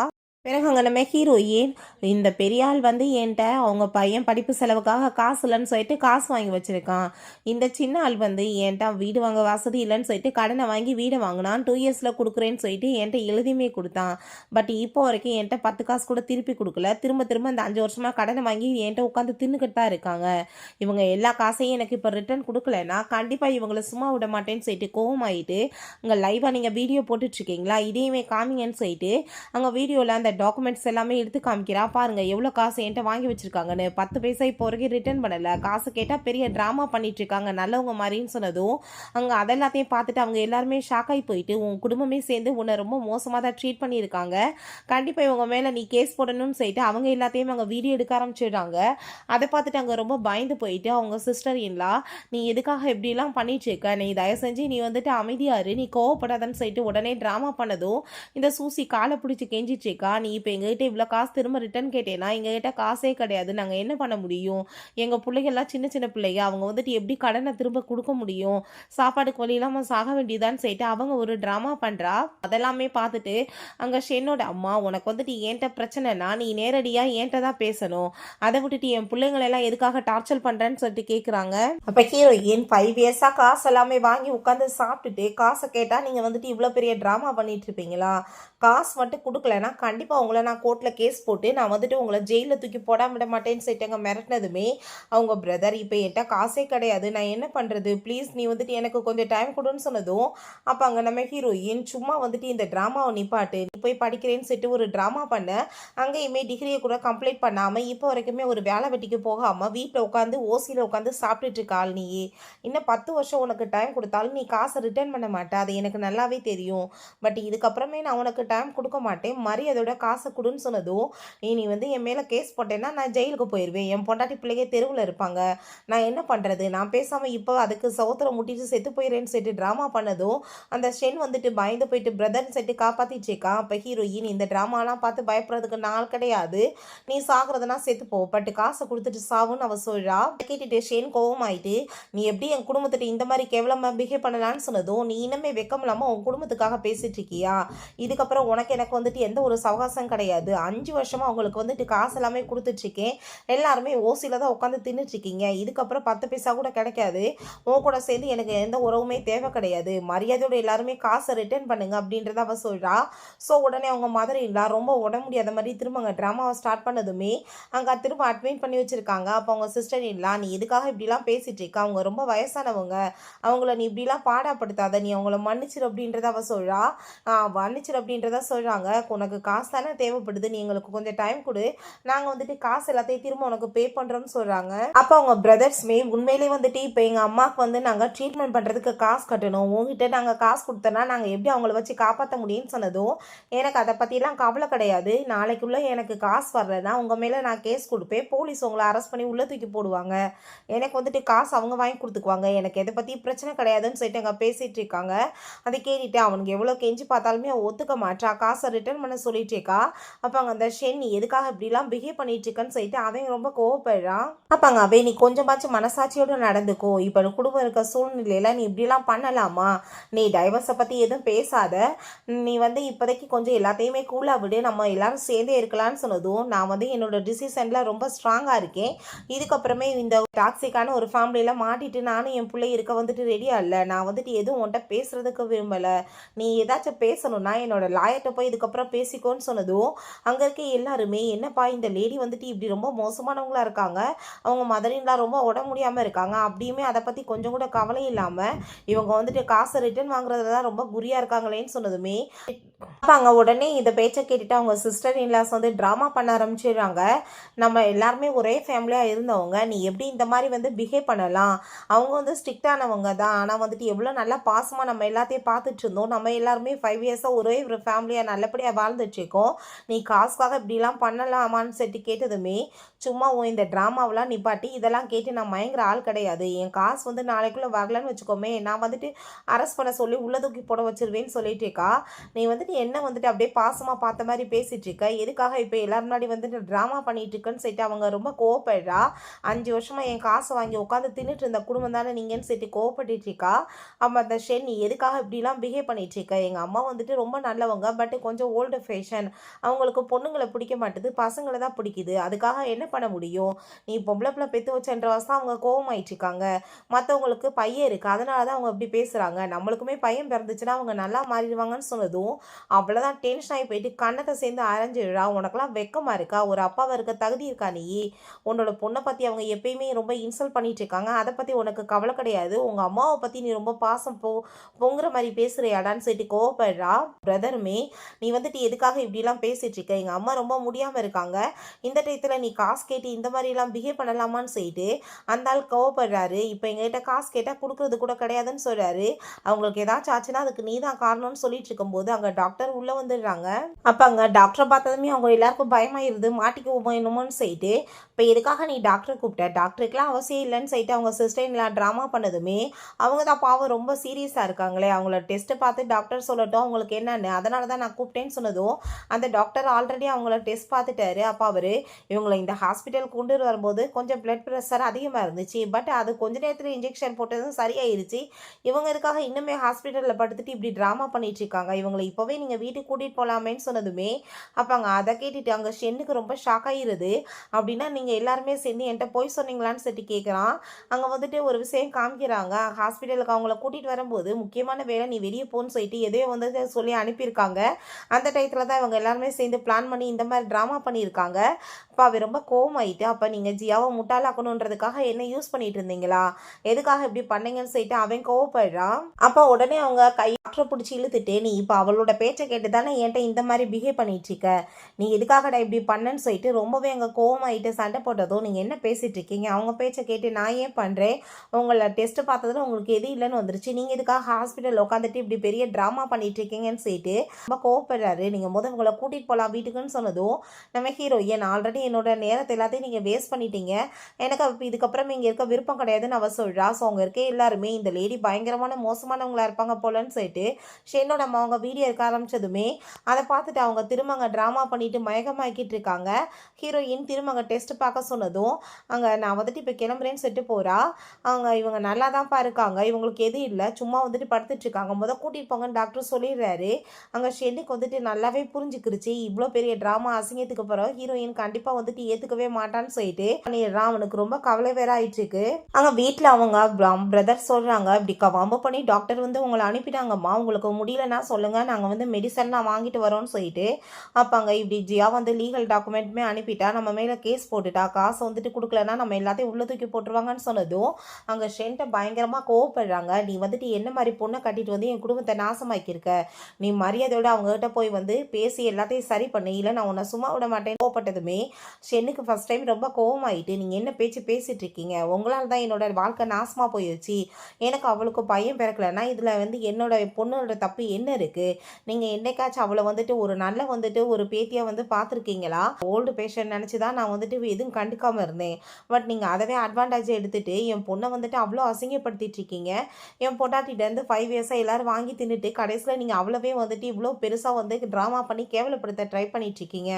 பிறகு அங்கே நம்ம ஹீரோயின் இந்த பெரிய ஆள் வந்து என்கிட்ட அவங்க பையன் படிப்பு செலவுக்காக காசு இல்லைன்னு சொல்லிட்டு காசு வாங்கி வச்சுருக்கான், இந்த சின்ன ஆள் வந்து என்கிட்ட வீடு வாங்க வசதி இல்லைன்னு சொல்லிட்டு கடனை வாங்கி வீடை வாங்கினான், 2 இயர்ஸில் கொடுக்குறேன்னு சொல்லிட்டு என்கிட்ட எழுதியுமே கொடுத்தான், பட் இப்போ வரைக்கும் என்கிட்ட 10 காசு கூட திருப்பி கொடுக்கல, திரும்ப திரும்ப இந்த 5 வருஷமாக கடனை வாங்கி என்கிட்ட உட்காந்து தின்னுக்கிட்டு தான் இருக்காங்க, இவங்க எல்லா காசையும் எனக்கு இப்போ ரிட்டர்ன் கொடுக்கலன்னா கண்டிப்பாக இவங்களை சும்மா விட மாட்டேன்னு சொல்லிட்டு கோவமாயிட்டு அங்கே லைவாக நீங்கள் வீடியோ போட்டுட்ருக்கீங்களா இதையுமே காமிங்கன்னு சொல்லிட்டு அங்கே வீடியோவில் அந்த டாக்குமெண்ட்ஸ் எல்லாமே எடுத்து காமிக்கிறா. பாருங்க எவ்வளோ காசு என்கிட்ட வாங்கி வச்சிருக்காங்கன்னு, 10 பைசா இப்போ வரைக்கும் ரிட்டர்ன் பண்ணல, காசு கேட்டால் பெரிய ட்ராமா பண்ணிட்டு இருக்காங்க நல்லவங்க மாதிரின்னு சொன்னதும் அங்கே அதெல்லாத்தையும் பார்த்துட்டு அவங்க எல்லாருமே ஷாக் ஆகி போயிட்டு உன் குடும்பமே சேர்ந்து உன்னை ரொம்ப மோசமாக தான் ட்ரீட் பண்ணியிருக்காங்க, கண்டிப்பாக இவங்க மேலே நீ கேஸ் போடணும்னு சொல்லிட்டு அவங்க எல்லாத்தையும் அங்கே வீடியோ எடுக்க ஆரம்பிச்சிடுறாங்க. அதை பார்த்துட்டு அங்கே ரொம்ப பயந்து போயிட்டு அவங்க சிஸ்டர் இன்லா நீ எதுக்காக இப்படிலாம் பண்ணிட்டு இருக்க, நீ தயவு செஞ்சு நீ வந்துட்டு அமைதியாரு, நீ கோவப்படாதன்னு சொல்லிட்டு உடனே ட்ராமா பண்ணதும் இந்த சூசி காலை பிடிச்சி கெஞ்சிட்டு இருக்கா. நீ இப்போ எங்ககிட்ட இவ்வளோ காசு திரும்ப ரிட்டர்ன் கேட்டேன்னா எங்ககிட்ட காசே கிடையாது, நாங்கள் என்ன பண்ண முடியும், எங்கள் பிள்ளைகள்லாம் சின்ன சின்ன பிள்ளைங்க, அவங்க வந்துட்டு எப்படி கடனை திரும்ப கொடுக்க முடியும், சாப்பாடுக்கு வழி இல்லாமல் சாக வேண்டியதான்னு சொல்லிட்டு அவங்க ஒரு ட்ராமா பண்ணுறா. அதெல்லாமே பார்த்துட்டு அங்கே ஷென்னோட அம்மா உனக்கு வந்துட்டு என்கிட்ட பிரச்சனைனா நீ நேரடியாக என்கிட்ட தான் பேசணும், அதை விட்டுட்டு என் பிள்ளைங்களெல்லாம் எதுக்காக டார்ச்சர் பண்ணுறேன்னு சொல்லிட்டு கேட்குறாங்க. அப்போ ஹீரோயின் 5 இயர்ஸாக காசு எல்லாமே வாங்கி உட்காந்து சாப்பிட்டுட்டு காசை கேட்டால் நீங்கள் வந்துட்டு இவ்வளோ பெரிய ட்ராமா பண்ணிட்டு இருப்பீங்களா, காசு மட்டும் கொடுக்கலன்னா கண்டிப்பாக உங்களை நான் கோர்ட்டில் கேஸ் போட்டு நான் வந்துட்டு உங்களை ஜெயிலில் தூக்கி போடாம விட மாட்டேன்னு சொல்லிட்டாங்க. மிரட்டினதுமே அவங்க பிரதர் இப்போ என்கிட்ட காசே கிடையாது, நான் என்ன பண்ணுறது, ப்ளீஸ் நீ வந்துட்டு எனக்கு கொஞ்சம் டைம் கொடுன்னு சொன்னதும் அப்போ அங்கே நம்ம ஹீரோயின் சும்மா வந்துட்டு இந்த ட்ராமாவை நிப்பாட்டு, நீ போய் படிக்கிறேன்னு சொல்லிட்டு ஒரு ட்ராமா பண்ண, அங்கேயுமே டிகிரியை கூட கம்ப்ளீட் பண்ணாமல் இப்போ வரைக்குமே ஒரு வேலை வெட்டிக்கு போகாமல் வீட்டில் உட்காந்து ஓசியில் உட்காந்து சாப்பிட்டுட்டு இருக்காள், நீ இன்னும் 10 வருஷம் உனக்கு டைம் கொடுத்தாலும் நீ காசை ரிட்டர்ன் பண்ண மாட்டே, அது எனக்கு நல்லாவே தெரியும், பட் இதுக்கப்புறமே நான் உனக்கு டைம் கொடுக்க மாட்டேன், மரியாதையோட காசை கொடுன்னு சொன்னதும், நீ வந்து என் மேலே கேஸ் போட்டேன்னா நான் ஜெயிலுக்கு போயிடுவேன், என் பொண்டாட்டி பிள்ளைங்க தெருவில் இருப்பாங்க, நான் என்ன பண்ணுறது, நான் பேசாமல் இப்போ அதுக்கு சவுத்தில் முட்டிட்டு செத்து போயிடுறேன்னு சொல்லிட்டு ட்ராமா பண்ணதும் அந்த ஷென் வந்துட்டு பயந்து போயிட்டு பிரதர்னு சொல்லிட்டு காப்பாற்றிச்சேக்கா. அப்போ ஹீரோயின் இந்த ட்ராமாலாம் பார்த்து பயப்படுறதுக்கு நாள் கிடையாது, நீ சாகிறதுனா செத்துப்போ, பட் காசை கொடுத்துட்டு சாவுன்னு அவள் சொல்கிறா. கேட்டுட்டு ஷென் கோவமாயிட்டு, நீ எப்படி என் குடும்பத்திட்ட இந்த மாதிரி கேவலமாக பிஹேவ் பண்ணலான்னு சொன்னதும், நீ இன்னமே வெக்கம் இல்லாமல் உன் குடும்பத்துக்காக பேசிட்டு இருக்கியா, இதுக்கப்புறம் உனக்கு எனக்கு வந்துட்டு எந்த ஒரு சவகாசம் கிடையாது, 5 வருஷமாக அவங்களுக்கு வந்துட்டு காசு எல்லாமே கொடுத்துட்ருக்கேன், எல்லாருமே ஓசியில் தான் உட்காந்து தின்னுட்ருக்கீங்க, இதுக்கப்புறம் 10 பைசா கூட கிடைக்காது, உன் கூட சேர்ந்து எனக்கு எந்த உறவுமே தேவை கிடையாது, மரியாதையோட எல்லாருமே காசை ரிட்டர்ன் பண்ணுங்க அப்படின்றத அவள் சொல்கிறா. ஸோ உடனே அவங்க மதர் இல்லா ரொம்ப உடம்பு முடியாத மாதிரி திரும்ப அங்கே ட்ராமாவை ஸ்டார்ட் பண்ணதுமே அங்கே திரும்ப அட்மிட் பண்ணி வச்சுருக்காங்க. அப்போ அவங்க சிஸ்டர் இல்லா, நீ எதுக்காக இப்படிலாம் பேசிட்டு இருக்கா, அவங்க ரொம்ப வயசானவங்க, அவங்கள நீ இப்படிலாம் பாடாப்படுத்தாத, நீ அவங்கள மன்னிச்சிரு அப்படின்றத அவள் சொல்கிறா. மன்னிச்சிரு அப்படின்றத சொல்கிறாங்க. உனக்கு காசு தானே தேவைப்படுது, நீ எங்களுக்கு கொஞ்சம் டைம் கொடு, நாங்கள் வந்துட்டு காசு எல்லாத்தையும் திரும்ப உனக்கு பே பண்ணுறோம்னு சொல்கிறாங்க. அப்போ அவங்க பிரதர்ஸ்மே உண்மையிலே வந்துட்டு இப்போ எங்கள் அம்மாவுக்கு வந்து நாங்கள் ட்ரீட்மெண்ட் பண்ணுறதுக்கு காசு கட்டணும், உங்ககிட்ட நாங்கள் காசு கொடுத்தோன்னா நாங்கள் எப்படி அவங்கள வச்சு காப்பாற்ற முடியும்னு சொன்னதும், எனக்கு அதை பற்றிலாம் கவலை கிடையாது, நாளைக்குள்ளே எனக்கு காசு வரலைன்னா உங்கள் மேலே நான் கேஸ் கொடுப்பேன், போலீஸ் உங்களை அரெஸ்ட் பண்ணி உள்ளே தூக்கி போடுவாங்க, எனக்கு வந்துட்டு காசு அவங்க வாங்கி கொடுத்துக்குவாங்க, எனக்கு எதை பற்றி பிரச்சனை கிடையாதுன்னு சொல்லிட்டு அங்கே பேசிகிட்டு இருக்காங்க. அதை கேட்டுட்டு அவனுக்கு எவ்வளோ கெஞ்சி பார்த்தாலுமே ஒத்துக்க மாட்டா, காசை ரிட்டர்ன் பண்ண சொல்லிட்டு இருக்கா. அப்போ அங்கே அந்த ஷென் நீ எதுக்காக இப்படிலாம் பிஹேவ் பண்ணிட்டு இருக்கன்னு சொல்லிட்டு அவன் ரொம்ப கோவப்படுறான். அப்போ அங்கே அவன் நீ கொஞ்சமாச்சும் மனசாட்சியோடு நடந்துக்கோ, இப்போ குடும்பம் இருக்க சூழ்நிலையில் நீ இப்படிலாம் பண்ணலாமா, நீ டைவர்ஸை பற்றி எதுவும் பேசாத, நீ வந்து இப்போதைக்கு கொஞ்சம் எல்லாத்தையுமே கூலாக விடு, நம்ம எல்லாரும் சேர்ந்தே இருக்கலாம்னு சொன்னதும், நான் வந்து என்னோட டிசிஷனில் ரொம்ப ஸ்ட்ராங்காக இருக்கேன், இதுக்கப்புறமே இந்த டாக்ஸிக்கான ஒரு ஃபேமிலியில் மாட்டிட்டு நானும் என் பிள்ளை இருக்க வந்துட்டு ரெடியாக இல்லை, நான் வந்துட்டு எதுவும் உன்ட்ட பேசுகிறதுக்கு விரும்பலை, நீ ஏதாச்சும் பேசணும்னா என்னோட லாயர்கிட்ட போய் இதுக்கப்புறம் பேசிக்கோன்னு சொன்னதும், அங்கே இருக்க எல்லாருமே என்னப்பா இந்த லேடி வந்துட்டு இப்படி ரொம்ப மோசமானவங்களா இருக்காங்க, அவங்க மதரின்லாம் ரொம்ப உடம்பு முடியாமல் இருக்காங்க, அப்படியுமே அதை பற்றி கொஞ்சம் கூட கவலை இல்லாமல் இவங்க வந்துட்டு காசை ரிட்டர்ன் வாங்குறதுல தான் ரொம்ப குறியாக இருக்காங்களேன்னு சொன்னதுமே, அப்போ அங்கே உடனே இந்த பேச்சை கேட்டுட்டு அவங்க சிஸ்டர் இன்லாஸ் வந்து ட்ராமா பண்ண ஆரம்பிச்சிடுறாங்க. நம்ம எல்லாருமே ஒரே ஃபேமிலியாக இருந்தவங்க, நீ எப்படி இந்த மாதிரி வந்து பிஹேவ் பண்ணலாம், அவங்க வந்து ஸ்ட்ரிக்டானவங்க தான், ஆனால் வந்துட்டு எவ்வளோ நல்லா பாசமாக நம்ம எல்லாத்தையும் பார்த்துட்டு இருந்தோம், நம்ம எல்லாருமே 5 இயர்ஸாக ஒரே ஒரு ஃபேமிலியாக நல்லபடியாக வாழ்ந்துட்டுருக்கோம், நீ காசுக்காக இப்படிலாம் பண்ணலாமான்னு சொல்லிட்டு கேட்டதுமே, சும்மா இந்த ட்ராமாவெலாம் நிப்பாட்டி இதெல்லாம் கேட்டு நான் மயங்குற ஆள் கிடையாது, என் காசு வந்து நாளைக்குள்ளே வரலன்னு வச்சுக்கோமே, நான் வந்துட்டு அரெஸ்ட் பண்ண சொல்லி உள்ள தூக்கி போட வச்சிருவேன்னு சொல்லிட்டு இருக்கா. நீ வந்துட்டு என்ன வந்துட்டு அப்படியே பாசமாக பார்த்த மாதிரி பேசிகிட்டு இருக்க, எதுக்காக இப்போ எல்லாரும் முன்னாடி வந்துட்டு ட்ராமா பண்ணிட்டு இருக்கேன்னு சொல்லிட்டு அவங்க ரொம்ப கோவப்படுறா. 5 வருஷமாக என் காசை வாங்கி உட்காந்து தின்னுட்டு இருந்த குடும்பம் தானே நீங்கன்னு சொல்லிட்டு கோவப்பட்டு இருக்கா. அப்போ அந்த ஷென் நீ எதுக்காக இப்படிலாம் பிஹேவ் பண்ணிட்டு இருக்க, எங்கள் அம்மா வந்துட்டு ரொம்ப நல்லவங்க, பட் கொஞ்சம் ஓல்டு ஃபேஷன், அவங்களுக்கு பொண்ணுங்களை பிடிக்க மாட்டுது, பசங்களை தான் பிடிக்குது, அதுக்காக என்ன பண்ண முடியும், நீ பொம்பளை பிள்ளை பெற்று வச்சன்ற வாசம் அவங்க கோவமாயிட்டு இருக்காங்க, மற்றவங்களுக்கு பையன் இருக்குது அதனால தான் அவங்க இப்படி பேசுகிறாங்க, நம்மளுக்குமே பையன் பிறந்துச்சுன்னா அவங்க நல்லா மாறிடுவாங்கன்னு சொன்னதும் அவ்வளோதான் டென்ஷன் ஆகி போயிட்டு கண்ணத்தை சேர்ந்து அரைஞ்சிடுறா. உனக்கெல்லாம் வெக்கமாக இருக்கா, ஒரு அப்பாவை இருக்க தகுதி இருக்கா, நீ உன்னோட பொண்ணை பற்றி அவங்க எப்பயுமே ரொம்ப இன்சல்ட் பண்ணிட்டு இருக்காங்க, அதை பற்றி உனக்கு கவலை கிடையாது, உங்கள் அம்மாவை பற்றி நீ ரொம்ப பாசம் பொங்குற மாதிரி பேசுகிறியாடான்னு சொல்லிட்டு கோவப்படுறா. பிரதருமே நீ வந்துட்டு எதுக்காக இப்படிலாம் பேசிகிட்டு இருக்க, எங்கள் அம்மா ரொம்ப முடியாமல் இருக்காங்க, இந்த டயத்தில் நீ காசு கேட்டு இந்த மாதிரிலாம் பிஹேவ் பண்ணலாமான்னு சொல்லிட்டு அந்த ஆள் கோவப்படுறாரு. இப்போ எங்ககிட்ட காசு கேட்டால் கொடுக்குறது கூட கிடையாதுன்னு சொல்கிறாரு. அவங்களுக்கு ஏதாச்சும் ஆச்சுன்னா அதுக்கு நீ தான் காரணம்னு சொல்லிட்டு இருக்கும்போது அங்கே டாக்டர் உள்ளே வந்துடுறாங்க. அப்போ அங்கே டாக்டரை பார்த்ததுமே அவங்க எல்லாருக்கும் பயமாயிருது, மாட்டிக்கு என்னமோன்னு சொல்லிட்டு, இப்போ எதுக்காக நீ டாக்டரை கூப்பிட்ட, டாக்டருக்குலாம் அவசியம் இல்லைன்னு சொல்லிட்டு அவங்க சிஸ்டர்லாம் ட்ராமா பண்ணதுமே அவங்க தான் பாவம் ரொம்ப சீரியஸாக இருக்காங்களே, அவங்கள டெஸ்ட்டை பார்த்து டாக்டர் சொல்லட்டும் அவங்களுக்கு என்னன்னு, அதனால தான் நான் கூப்பிட்டேன்னு சொன்னதும் அந்த டாக்டர் ஆல்ரெடி அவங்கள டெஸ்ட் பார்த்துட்டாரு. அப்போ அவர் இவங்களை இந்த ஹாஸ்பிட்டல் கொண்டு வரும்போது கொஞ்சம் பிளட் ப்ரெஷர் அதிகமாக இருந்துச்சு, பட் அது கொஞ்ச நேரத்தில் இன்ஜெக்ஷன் போட்டதும் சரியாயிருச்சு, இவங்க இதுக்காக இன்னுமே ஹாஸ்பிட்டலில் படுத்துட்டு இப்படி ட்ராமா பண்ணிட்டு இருக்காங்க, இவங்களை இப்போவே நீங்கள் வீட்டுக்கு கூட்டிகிட்டு போகலாமேன்னு சொன்னதுமே அப்போ அங்கே அதை கேட்டுட்டு அங்கே ஷென்னுக்கு ரொம்ப ஷாக் ஆகிருது. அப்படின்னா நீங்கள் எல்லாருமே சேர்ந்து என்கிட்ட போய் சொன்னீங்களான்னு சொல்லிட்டு கேட்குறான். அங்கே வந்துட்டு ஒரு விஷயம் காமிக்கிறாங்க, ஹாஸ்பிட்டலுக்கு அவங்கள கூட்டிகிட்டு வரும்போது முக்கியமான வேலை நீ வெளியே போன்னு சொல்லிட்டு எதையோ வந்து சொல்லி அனுப்பியிருக்காங்க, அந்த டயத்தில் தான் இவங்க எல்லாருமே சேர்ந்து பிளான் பண்ணி இந்த மாதிரி ட்ராமா பண்ணியிருக்காங்க. அப்போ அவ ரொம்ப கோவமாயிட்டு, அப்போ நீங்கள் ஜியாவை முட்டாளாக்கணுன்றதுக்காக என்ன யூஸ் பண்ணிட்டு இருந்தீங்களா, எதுக்காக இப்படி பண்ணீங்கன்னு சொல்லிட்டு அவன் கோவப்படுறான். அப்போ உடனே அவங்க டாக்டரை பிடிச்சி இழுத்துட்டு, நீ இப்போ அவளோட பேச்சை கேட்டு தானே என்கிட்ட இந்த மாதிரி பிஹேவ் பண்ணிட்டு இருக்க, நீ எதுக்காகடா இப்படி பண்ணேன்னு சொல்லிட்டு ரொம்பவே அங்கே கோவமாயிட்டு சண்டை போட்டதும், நீங்கள் என்ன பேசிட்டு இருக்கீங்க, அவங்க பேச்சை கேட்டு நான் ஏன் பண்ணுறேன், உங்களை டெஸ்ட் பார்த்ததுல உங்களுக்கு எது இல்லைன்னு வந்துருச்சு, நீங்கள் எதுக்காக ஹாஸ்பிட்டலில் உட்காந்துட்டு இப்படி பெரிய ட்ராமா பண்ணிட்டு இருக்கீங்கன்னு சொல்லிட்டு ரொம்ப கோவப்படுறாரு. நீங்கள் உங்களை அவங்கள கூட்டிகிட்டு போகலாம் வீட்டுக்குன்னு சொன்னதும் நம்ம ஹீரோயின் ஆல்ரெடி என்னோட நேரத்தை எல்லாத்தையும் நீங்கள் வேஸ்ட் பண்ணிட்டீங்க, எனக்கு இதுக்கப்புறம் இங்கே இருக்க விருப்பம் கிடையாதுன்னு அவள் சொல்கிறா. ஸோ அவங்க இருக்க எல்லாருமே இந்த லேடி பயங்கரமான மோசமானவங்களா இருப்பாங்க போலன்னு சொல்லிட்டு ஷென்னோட அம்மா அவங்க வீடியோ இருக்க ஆரம்பிச்சதுமே அதை பார்த்துட்டு அவங்க திரும்ப அங்கே ட்ராமா பண்ணிட்டு மயக்கமாக்கிட்டு இருக்காங்க. ஹீரோயின் திரும்ப அங்கே டெஸ்ட் பார்க்க சொன்னதும் அங்கே நான் வந்துட்டு இப்போ கிளம்புறேன்னு சொல்லிட்டு போகிறா. இவங்க நல்லா தான்ப்பா இருக்காங்க, இவங்களுக்கு எதுவும் இல்லை, சும்மா வந்துட்டு படுத்துட்டு இருக்காங்க, கூட்டிகிட்டு போங்கன்னு டாக்டர் சொல்லிடுறாரு. அங்கே ஷென்னுக்கு வந்துட்டு நல்லாவே புரிஞ்சுக்கிருச்சு இவ்வளோ பெரிய ட்ராமா அசிங்கத்துக்கு அப்புறம் ஹீரோயின் கண்டிப்பாக வந்துட்டு ஏற்றுக்கவே மாட்டான்னு சொல்லிட்டு பண்ணிடுறான். அவனுக்கு ரொம்ப கவலை வேற ஆயிட்டு இருக்கு. அங்கே வீட்டில் அவங்க பிரதர் சொல்கிறாங்க, இப்படி வம்பு பண்ணி டாக்டர் வந்து உங்களை அனுப்பிட்டாங்கம்மா, உங்களுக்கு முடியலன்னா சொல்லுங்கள், நாங்கள் வந்து மெடிசன் நான் வாங்கிட்டு வரோன்னு சொல்லிட்டு அப்போ அங்கே இப்படி ஜியா வந்து லீகல் டாக்குமெண்ட்டுமே அனுப்பிட்டா, நம்ம மேலே கேஸ் போட்டுட்டா, காசை வந்துட்டு கொடுக்கலன்னா நம்ம எல்லாத்தையும் உள்ள தூக்கி போட்டுருவாங்கன்னு சொன்னதும் அங்கே ஷென்ட்ட பயங்கரமாக கோவப்படுறாங்க. நீ வந்துட்டு என்ன மாதிரி பொண்ணை கட்டிட்டு வந்து என் குடும்பத்தை நாசமாக்கியிருக்க, நீ மரியாதையோட அவங்ககிட்ட போய் வந்து பேசி எல்லாத்தையும் சரி பண்ணி, இல்லை நான் உன்னை சும்மா விட மாட்டேன். கோவப்பட்டதுமே ஷென்னுக்கு ஃபர்ஸ்ட் டைம் ரொம்ப கோவமாயிட்டு, நீங்கள் என்ன பேச்சு பேசிட்டு இருக்கீங்க, உங்களால் தான் என்னோட வாழ்க்கை நாசமாக போயிடுச்சு, எனக்கு அவளுக்கு பையன் பிறக்கலைன்னா இதில் வந்து என்னோட பொண்ணோட தப்பு என்ன இருக்குது, நீங்கள் என்னைக்காச்சும் அவளை வந்துட்டு ஒரு நல்ல வந்துட்டு ஒரு பேத்தியை வந்து பார்த்துருக்கீங்களா, ஓல்டு பேஷண்ட் நினச்சி தான் நான் வந்துட்டு எதுவும் கண்டுக்காமல் இருந்தேன், பட் நீங்கள் அதவே அட்வான்டேஜ் எடுத்துகிட்டு என் பொண்ணை வந்துட்டு அவ்வளோ அசிங்கப்படுத்திட்டு இருக்கீங்க, என் பொட்டாட்டிகிட்டேருந்து 5 இயர்ஸாக எல்லோரும் வாங்கி தின்னுட்டு கடைசியில் நீங்கள் அவ்வளவே வந்துட்டு இவ்வளோ பெருசாக வந்து ட்ராமா பண்ணி கேவலப்படுத்த ட்ரை பண்ணிட்டுருக்கீங்க,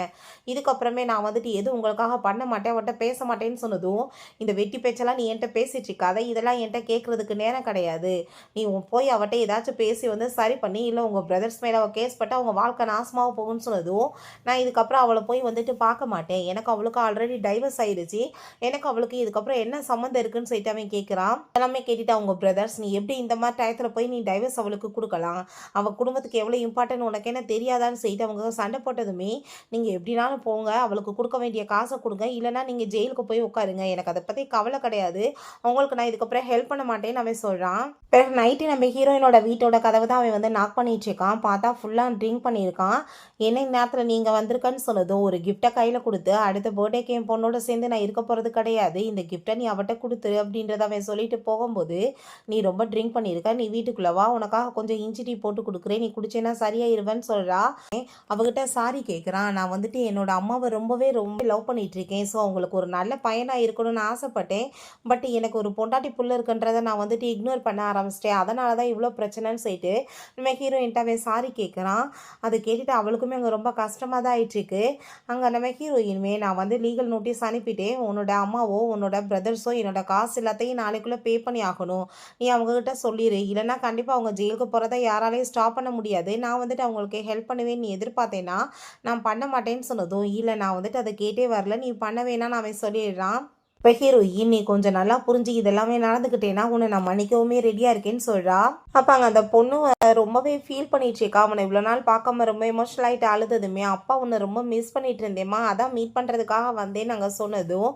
இதுக்கப்புறமே நான் வந்துட்டு எதுவும் உங்களுக்காக பண்ண மாட்டேன், அவட்ட பேச மாட்டேன்னு சொன்னதும் இந்த வெட்டி பேச்செல்லாம் நீ என்கிட்ட பேசிட்டு இருக்காத, இதெல்லாம் என்கிட்ட கேட்குறதுக்கு நேரம் கிடையாது, நீ போய் அவட்ட ஏதாச்சும் பேசி வந்து சரி பண்ணி, இல்லை உங்கள் பிரதர்ஸ் மேலே அவள் கேஸ் பட்டு அவங்க வாழ்க்கை நாசமாக போகும்னு சொன்னதும் நான் இதுக்கப்புறம் அவளை போய் வந்துட்டு பார்க்க மாட்டேன், எனக்கு அவளுக்கு ஆல்ரெடி டைவர்ஸ் ஆயிடுச்சு, எனக்கு அவளுக்கு இதுக்கப்புறம் என்ன சம்மந்தம் இருக்குன்னு சொல்லிட்டு அவன் கேட்குறான். எல்லாமே கேட்டுட்டு அவங்க பிரதர்ஸ், நீ எப்படி இந்த மாதிரி டயத்தில் போய் நீ டைவர்ஸ் அவளுக்கு கொடுக்கலாம், அவள் குடும்பத்துக்கு எவ்வளோ இம்பார்ட்டன்ட் உனக்கு என்ன தெரியாதான்னு சொல்லிட்டு அவங்க சண்டை போட்டதுமே நீங்கள் எப்படினாலும் போங்க, அவளுக்கு கொடுக்க வேண்டிய காசை கொடுங்க, இல்லைனா நீங்கள் ஜெயிலுக்கு போய் உட்காருங்க, எனக்கு அதை பற்றி கவலை கிடையாது, உங்களுக்கு நான் இதுக்கப்புறம் ஹெல்ப் பண்ண மாட்டேன்னு அவன் சொல்கிறான். பிறகு நைட்டு நம்ம ஹீரோயினோட வீட்டோட கதவை தான் அவன் வந்து நாக் பண்ணிட்டு இருக்கான். பார்த்தா ஃபுல்லாக ட்ரிங்க் பண்ணியிருக்கான். என்ன நேரத்தில் நீங்கள் வந்திருக்கன்னு சொன்னதும் ஒரு கிஃப்ட்டை கையில் கொடுத்து, அடுத்த பர்த்டேக்கு என் பொண்ணோட சேர்ந்து நான் இருக்க போகிறது கிடையாது, இந்த கிஃப்ட்டை நீ அவட்ட கொடுத்துரு அப்படின்றத அவன் சொல்லிட்டு போகும்போது, நீ ரொம்ப ட்ரிங்க் பண்ணியிருக்க, நீ வீட்டுக்குள்ளே வா, உனக்காக கொஞ்சம் இஞ்சி டீ போட்டு கொடுக்குறேன், நீ குடிச்சேன்னா சரியாயிருவேன்னு சொல்கிறா. அவகிட்ட சாரி கேட்குறான். நான் வந்துட்டு என்னோட அம்மாவை ரொம்ப லவ் பண்ணிட்டு இருக்கேன், ஸோ அவங்களுக்கு ஒரு நல்ல பையனாக இருக்கணும்னு ஆசைப்பட்டேன், பட் எனக்கு ஒரு பொண்டாட்டி புள்ள இருக்குன்றதை நான் வந்துட்டு இக்னோர் பண்ண ஆரம்பிச்சிட்டேன், அதனால தான் இவ்வளோ பிரச்சனைன்னு சொல்லிட்டு நம்ம ஹீரோயின்ட்ட அவன் சாரி கேட்குறான். அதை கேட்டுட்டு அவளுக்குமே அங்கே ரொம்ப கஷ்டமாக தான் ஆயிட்டுருக்கு. அங்கே நம்ம ஹீரோயினுமே நான் வந்து லீகல் நோட்டீஸ் அனுப்பிட்டேன், உன்னோட அம்மாவோ உன்னோட பிரதர்ஸோ என்னோட காசு எல்லாத்தையும் நாளைக்குள்ளே பே பண்ணி ஆகணும், நீ அவங்கக்கிட்ட சொல்லிடு, இல்லைனா கண்டிப்பாக அவங்க ஜெயிலுக்கு போகிறத யாராலையும் ஸ்டாப் பண்ண முடியாது, நான் வந்துட்டு அவங்களுக்கு ஹெல்ப் பண்ணுவேன்னு நீ எதிர்பார்த்தேன்னா நான் பண்ண மாட்டேன்னு சொன்னதும், இல்லை நான் வந்துட்டு அதை கேட்டே வரல, நீ பண்ண வேணான்னு அவன் சொல்லிடுறான். இப்போ ஹீரோயின் நீ கொஞ்சம் நல்லா புரிஞ்சு இதெல்லாமே நடந்துக்கிட்டேன்னா உன்னை நான் மன்னிக்கவுமே ரெடியாக இருக்கேன்னு சொல்கிறா. அப்போ அங்கே அந்த பொண்ணு ரொம்பவே ஃபீல் பண்ணிட்டு இருக்கா. அவனை இவ்வளோ நாள் பார்க்காம ரொம்ப எமோஷனல் ஆகிட்டு அழுததுமே, அப்பா உன்னை ரொம்ப மிஸ் பண்ணிட்டு இருந்தேம்மா, அதான் மீட் பண்ணுறதுக்காக வந்தேன்னு நாங்கள் சொன்னதும்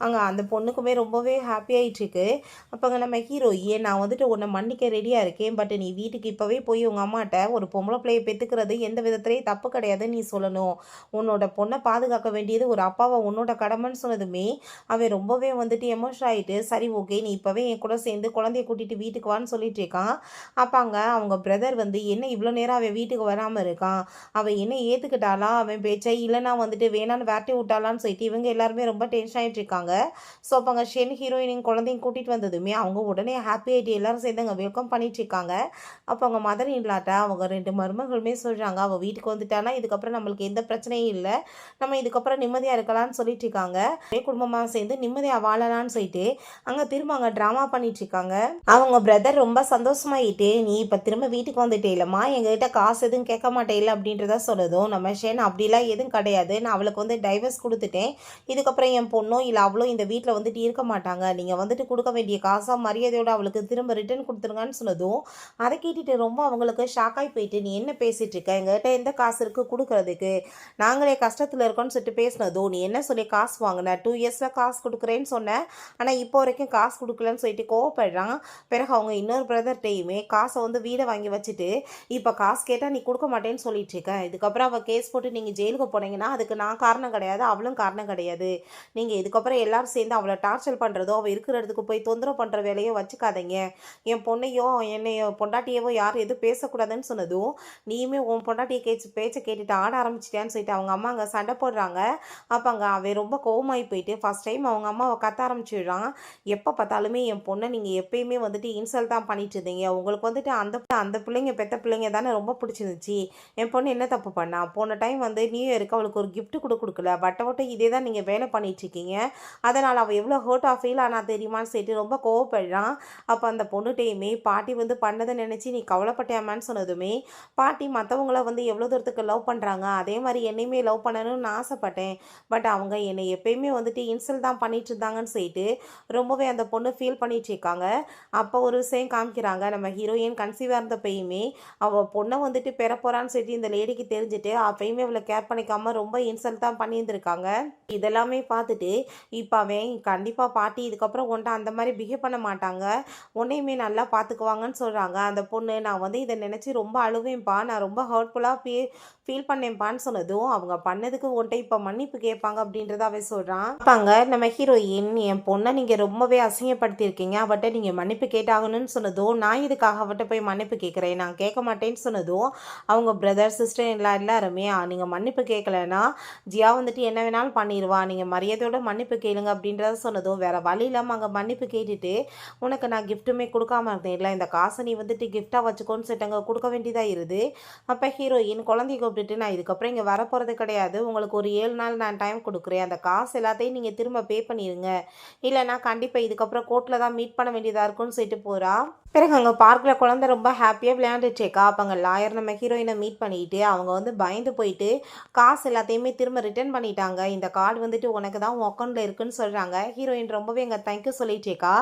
அங்கே அந்த பொண்ணுக்குமே ரொம்பவே ஹாப்பி ஆகிட்டுருக்கு. அப்போ அங்கே நம்ம ஹீரோயின் நான் வந்துட்டு உன்னை மன்னிக்க ரெடியாக இருக்கேன், பட் நீ வீட்டுக்கு இப்போவே போய் உங்கள் அம்மாட்ட ஒரு பொம்பளை பிள்ளையை பெற்றுக்கிறது எந்த விதத்துலேயும் தப்பு கிடையாதுன்னு நீ சொல்லணும், உன்னோட பொண்ணை பாதுகாக்க வேண்டியது ஒரு அப்பாவை உன்னோட கடமைன்னு சொன்னதுமே அவன் ரொம்பவே வந்துட்டு எமோஷன் ஆகிட்டு, சரி ஓகே நீ இப்போவே என் கூட சேர்ந்து குழந்தைய கூட்டிகிட்டு வீட்டுக்கு வான்னு சொல்லிட்டு இருக்கான். அப்போ அங்கே அவங்க பிரதர் வந்து என்ன இவ்வளோ நேரம் அவன் வீட்டுக்கு வராமல் இருக்கான், அவன் என்ன ஏற்றுக்கிட்டாலா அவன் பேச்சை, இல்லைனா வந்துட்டு வேணான்னு வேட்டி விட்டாலான்னு சொல்லிட்டு இவங்க எல்லாருமே ரொம்ப டென்ஷன் ஆகிட்டு இருக்காங்க. ஸோ அப்போ அங்கே ஷென் ஹீரோயினின் குழந்தையும் கூட்டிகிட்டு வந்ததுமே அவங்க உடனே ஹாப்பி ஆகிட்டு எல்லாரும் சேர்ந்து அங்கே வெல்கம் பண்ணிட்டு இருக்காங்க. அப்போ அவங்க மதர் இல்லாட்டா அவங்க 2 மருமகளுமே சொல்கிறாங்க, அவள் வீட்டுக்கு வந்துட்டானா இதுக்கப்புறம் நம்மளுக்கு எந்த பிரச்சனையும் இல்லை, நம்ம இதுக்கப்புறம் நிம்மதியாக இருக்கலாம்னு சொல்லிட்டு இருக்காங்க. குடும்பமாக சேர்ந்து நிம்மதியாக வாழலான்னு சொல்லிட்டு அங்கே திரும்ப அங்கே ட்ராமா பண்ணிட்டு இருக்காங்க. அவங்க பிரதர் ரொம்ப சந்தோஷமாயிட்டு, நீ இப்போ திரும்ப வீட்டுக்கு வந்துட்டே இல்லைம்மா, எங்ககிட்ட காசு எதுவும் கேட்க மாட்டே இல்லை அப்படின்றத சொன்னதும் நம்ம ஷென் அப்படிலாம் எதுவும் கிடையாது, நான் அவளுக்கு வந்து டைவர்ஸ் கொடுத்துட்டேன், இதுக்கப்புறம் என் பொண்ணோ இல்லை அவளோ இந்த வீட்டில் வந்துட்டு இருக்க மாட்டாங்க, நீங்கள் வந்துட்டு கொடுக்க வேண்டிய காசாக மரியாதையோடு அவளுக்கு திரும்ப ரிட்டர்ன் கொடுத்துருங்கன்னு சொன்னதும் அதை கேட்டுட்டு ரொம்ப அவங்களுக்கு ஷாக்காகி போயிட்டு, நீ என்ன பேசிகிட்டு இருக்க, எங்ககிட்ட எந்த காசு இருக்குது கொடுக்கறதுக்கு, நாங்களே கஷ்டத்தில் இருக்கோன்னு சொல்லிட்டு பேசினதும் நீ என்ன சொல்லி காசு வாங்கின, 2 இயர்ஸில் காசு கொடுக்குறேன்னு சொன்னேன், ஆனால் இப்போ வரைக்கும் காசு கொடுக்கலன்னு சொல்லிட்டு கோவப்படுறான். பிறகு அவங்க இன்னொரு பிரதர்கிட்டையுமே காசை வந்து வீடை வாங்கி வச்சுட்டு இப்போ காசு கேட்டால் நீ கொடுக்க மாட்டேன்னு சொல்லிட்டு இருக்க. இதுக்கப்புறம் அவள் கேஸ் போட்டு நீங்கள் ஜெயிலுக்கு போனீங்கன்னா அதுக்கு நான் காரணம் கிடையாது, அவளும் காரணம் கிடையாது. நீங்கள் இதுக்கப்புறம் எல்லாரும் சேர்ந்து அவளை டார்ச்சர் பண்ணுறதோ அவள் இருக்கிற இடத்துக்கு போய் தொந்தரவு பண்ணுற வேலையோ வச்சுக்காதீங்க. என் பொண்ணையோ என்னையோ பொண்டாட்டியவோ யாரும் எதுவும் பேசக்கூடாதுன்னு சொன்னதும் நீயுமே உன் பொண்டாட்டியை பேச்சை கேட்டுட்டு ஆட ஆரம்பிச்சிட்டியான்னு சொல்லிட்டு அவங்க அம்மா அங்கே சண்டை போடுறாங்க. அப்போ அங்கே அவன் ரொம்ப கோவமாகி போயிட்டு ஃபஸ்ட் டைம் அவங்க அம்மாவை கத்த ஆரம்பிச்சிடுறான். எப்போ பார்த்தாலுமே என் பொண்ணை நீங்கள் எப்பயுமே வந்துட்டு இன்சல்ட் தான் பண்ணிட்டு இருந்தீங்க. உங்களுக்கு வந்துட்டு அந்த அந்த பிள்ளைங்க பெற்ற பிள்ளைங்க தானே ரொம்ப பிடிச்சிருந்துச்சு. என் பொண்ணு என்ன தப்பு பண்ணா? போன டைம் வந்து நியூ இயருக்கு அவளுக்கு ஒரு gift கூட கொடுக்கல. வட்ட இதே தான் நீங்கள் வேலை பண்ணிட்டு இருக்கீங்க. அதனால் அவள் எவ்வளோ ஹர்ட்டாக ஃபீல் ஆனா தெரியுமான்னு சொல்லிட்டு ரொம்ப கோவப்படுறான். அப்போ அந்த பொண்ணுகிட்டையுமே பாட்டி வந்து பண்ணதை நினச்சி நீ கவலைப்பட்டியாமான்னு சொன்னதுமே பாட்டி மற்றவங்கள வந்து எவ்வளோ தூரத்துக்கு லவ் பண்ணுறாங்க அதே மாதிரி என்னையுமே லவ் பண்ணணும்னு நான் ஆசைப்பட்டேன். பட் அவங்க என்னை எப்பயுமே வந்துட்டு இன்சல்ட் தான் பண்ணிட்டு இருந்தாங்கன்னு சொல்லிட்டு ரொம்பவே அந்த பொண்ணு ஃபீல் பண்ணிட்டு இருக்காங்க. அப்போ ஒரு விஷயம் காமிக்கிறாங்க. நம்ம ஹீரோயின் கன்சீவாக இருந்தப்பயுமே அவள் பொண்ணை வந்துட்டு பெற போகிறான்னு சொல்லிட்டு இந்த லேடிக்கு தெரிஞ்சுட்டு அப்பயுமே அவளை கேர் பண்ணிக்காமல் ரொம்ப இன்சல்ட் தான் பண்ணியிருந்திருக்காங்க. இதெல்லாமே பார்த்துட்டு இப்போ அவன் கண்டிப்பாக பாட்டி இதுக்கப்புறம் உன்ட்ட அந்த மாதிரி பிஹேவ் பண்ண மாட்டாங்க, உன்னையுமே நல்லா பார்த்துக்குவாங்கன்னு சொல்கிறாங்க. அந்த பொண்ணு நான் வந்து இதை நினச்சி ரொம்ப அழுவேன்ப்பா, நான் ரொம்ப ஹர்ட்ஃபுல்லாக ஃபீல் பண்ணேன்ப்பான்னு சொன்னதும் அவங்க பண்ணதுக்கு உன்ட்ட இப்போ மன்னிப்பு கேட்பாங்க அப்படின்றத அவன் சொல்கிறான். அப்பாங்க நம்ம ஹீரோயின் என் பொண்ணை நீங்கள் ரொம்பவே அசிங்கப்படுத்தியிருக்கீங்க, அவட்ட நீங்கள் மன்னிப்பு கேட்டாகணும்னு சொன்னதும் நான் இதுக்காக அவட்ட போய் மன்னிப்பு கேட்குறேன், நான் கேட்க மாட்டேன்னு சொன்னதும் அவங்க பிரதர் சிஸ்டர் எல்லாருமே நீங்கள் மன்னிப்பு கேட்கலன்னா ஜியா வந்துட்டு என்ன வேணாலும் பண்ணிடுவா, நீங்கள் மரியாதையோட மன்னிப்பு கேளுங்க அப்படின்றத சொன்னதும் வேறு வழி இல்லாமல் அங்கே மன்னிப்பு கேட்டுட்டு உனக்கு நான் கிஃப்ட்டுமே கொடுக்காம இருந்தேன் இல்லை, இந்த காசை நீ வந்துட்டு கிஃப்டாக வச்சுக்கோன்னு சொல்லிட்டு அங்கே கொடுக்க வேண்டியதாக இருது. அப்போ ஹீரோயின் குழந்தைய கூப்பிட்டுட்டு நான் இதுக்கப்புறம் இங்கே வரப்போகிறது கிடையாது, உங்களுக்கு ஒரு 7 நாள் நான் டைம் கொடுக்குறேன், அந்த காசு எல்லாத்தையும் நீங்கள் திரும்ப பே பண்ணிடுங்க, இல்லைனா கண்டிப்பாக இதுக்கப்புறம் கோர்ட்டில் தான் மீட் பண்ண வேண்டியதாக இருக்கும்னு சொல்லிட்டு போகிறா. பிறகு அங்கே பார்க்கில் குழந்தை ரொம்ப ஹாப்பியாக விளையாண்டுச்சேக்கா. அப்போ அங்கே லாயர் நம்ம ஹீரோயினை மீட் பண்ணிட்டு அவங்க வந்து பயந்து போயிட்டு காசு எல்லாத்தையுமே திரும்ப ரிட்டர்ன் பண்ணிட்டாங்க, இந்த கார்டு வந்துட்டு உனக்கு தான் உன் அக்கௌண்ட்டில் இருக்குன்னு சொல்கிறாங்க. ஹீரோயின் ரொம்பவே அங்கே தேங்க்யூ சொல்லிட்டேக்கா.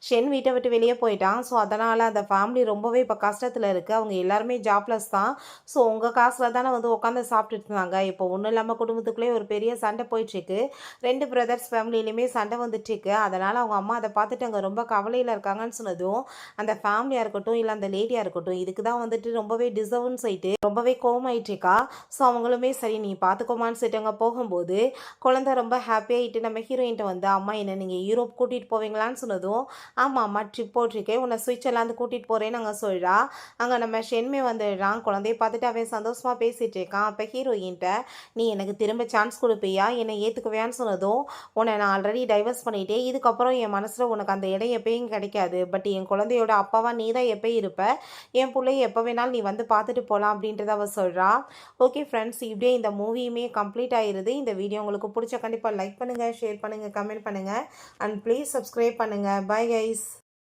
ஷென் வீட்டை விட்டு வெளியே போயிட்டான். ஸோ அதனால் அந்த ஃபேமிலி ரொம்பவே இப்போ கஷ்டத்தில் இருக்குது, அவங்க எல்லாருமே ஜாப்லெஸ் தான். ஸோ உங்கள் காசில் தானே வந்து உட்காந்து சாப்பிட்டுட்டு இருந்தாங்க, இப்போ ஒன்றும் இல்லாமல் குடும்பத்துக்குள்ளே ஒரு பெரிய சண்டை போயிட்டுருக்கு, 2 பிரதர்ஸ் ஃபேமிலியிலுமே சண்டை வந்துட்டுருக்கு. அதனால் அவங்க அம்மா அதை பார்த்துட்டு அங்கே ரொம்ப கவலையில் இருக்காங்கன்னு சொன்னதும் அந்த ஃபேமிலியாக இருக்கட்டும் இல்லை அந்த லேடியாக இருக்கட்டும் இதுக்கு தான் வந்துட்டு ரொம்பவே டிசர்வ்னு சொல்லிட்டு ரொம்பவே கோவமாயிட்டுருக்கா. ஸோ அவங்களுமே சரி நீ பார்த்துக்கோமான்னு சொல்லிட்டு அங்கே போகும்போது குழந்தை ரொம்ப ஹாப்பியாகிட்டு நம்ம ஹீரோயின்ட்ட வந்து அம்மா என்ன நீங்கள் யூரோப் கூட்டிகிட்டு போவீங்களான்னு சொன்னதும் ஆமாம் அம்மா ட்ரிப் போட்டிருக்கேன், உன்னை சுவிட்சர்லாந்து கூட்டிகிட்டு போகிறேன்னு அங்கே சொல்கிறா. அங்கே நம்ம ஷென்மே வந்துடுறான். குழந்தைய பார்த்துட்டு அவன் சந்தோஷமாக பேசிகிட்டு இருக்கான். அப்போ ஹீரோயின்ட்ட நீ எனக்கு திரும்ப சான்ஸ் கொடுப்பியா, என்னை ஏற்றுக்குவியான்னு சொன்னதும் உன்னை நான் ஆல்ரெடி டைவர்ஸ் பண்ணிட்டேன், இதுக்கப்புறம் என் மனசில் உனக்கு அந்த இடம் எப்பயும் கிடைக்காது, பட் என் குழந்தையோட அப்பாவா நீ தான் எப்பயும் இருப்ப, என் பிள்ளைய எப்போ வேணாலும் நீ வந்து பார்த்துட்டு போகலாம் அப்படின்றத அவள் சொல்கிறா. ஓகே ஃப்ரெண்ட்ஸ், இப்படியே இந்த மூவியுமே கம்ப்ளீட் ஆகிருது. இந்த வீடியோ உங்களுக்கு பிடிச்ச கண்டிப்பாக லைக் பண்ணுங்கள், ஷேர் பண்ணுங்கள், கமெண்ட் பண்ணுங்கள் அண்ட் ப்ளீஸ் சப்ஸ்கிரைப் பண்ணுங்கள். Bye guys.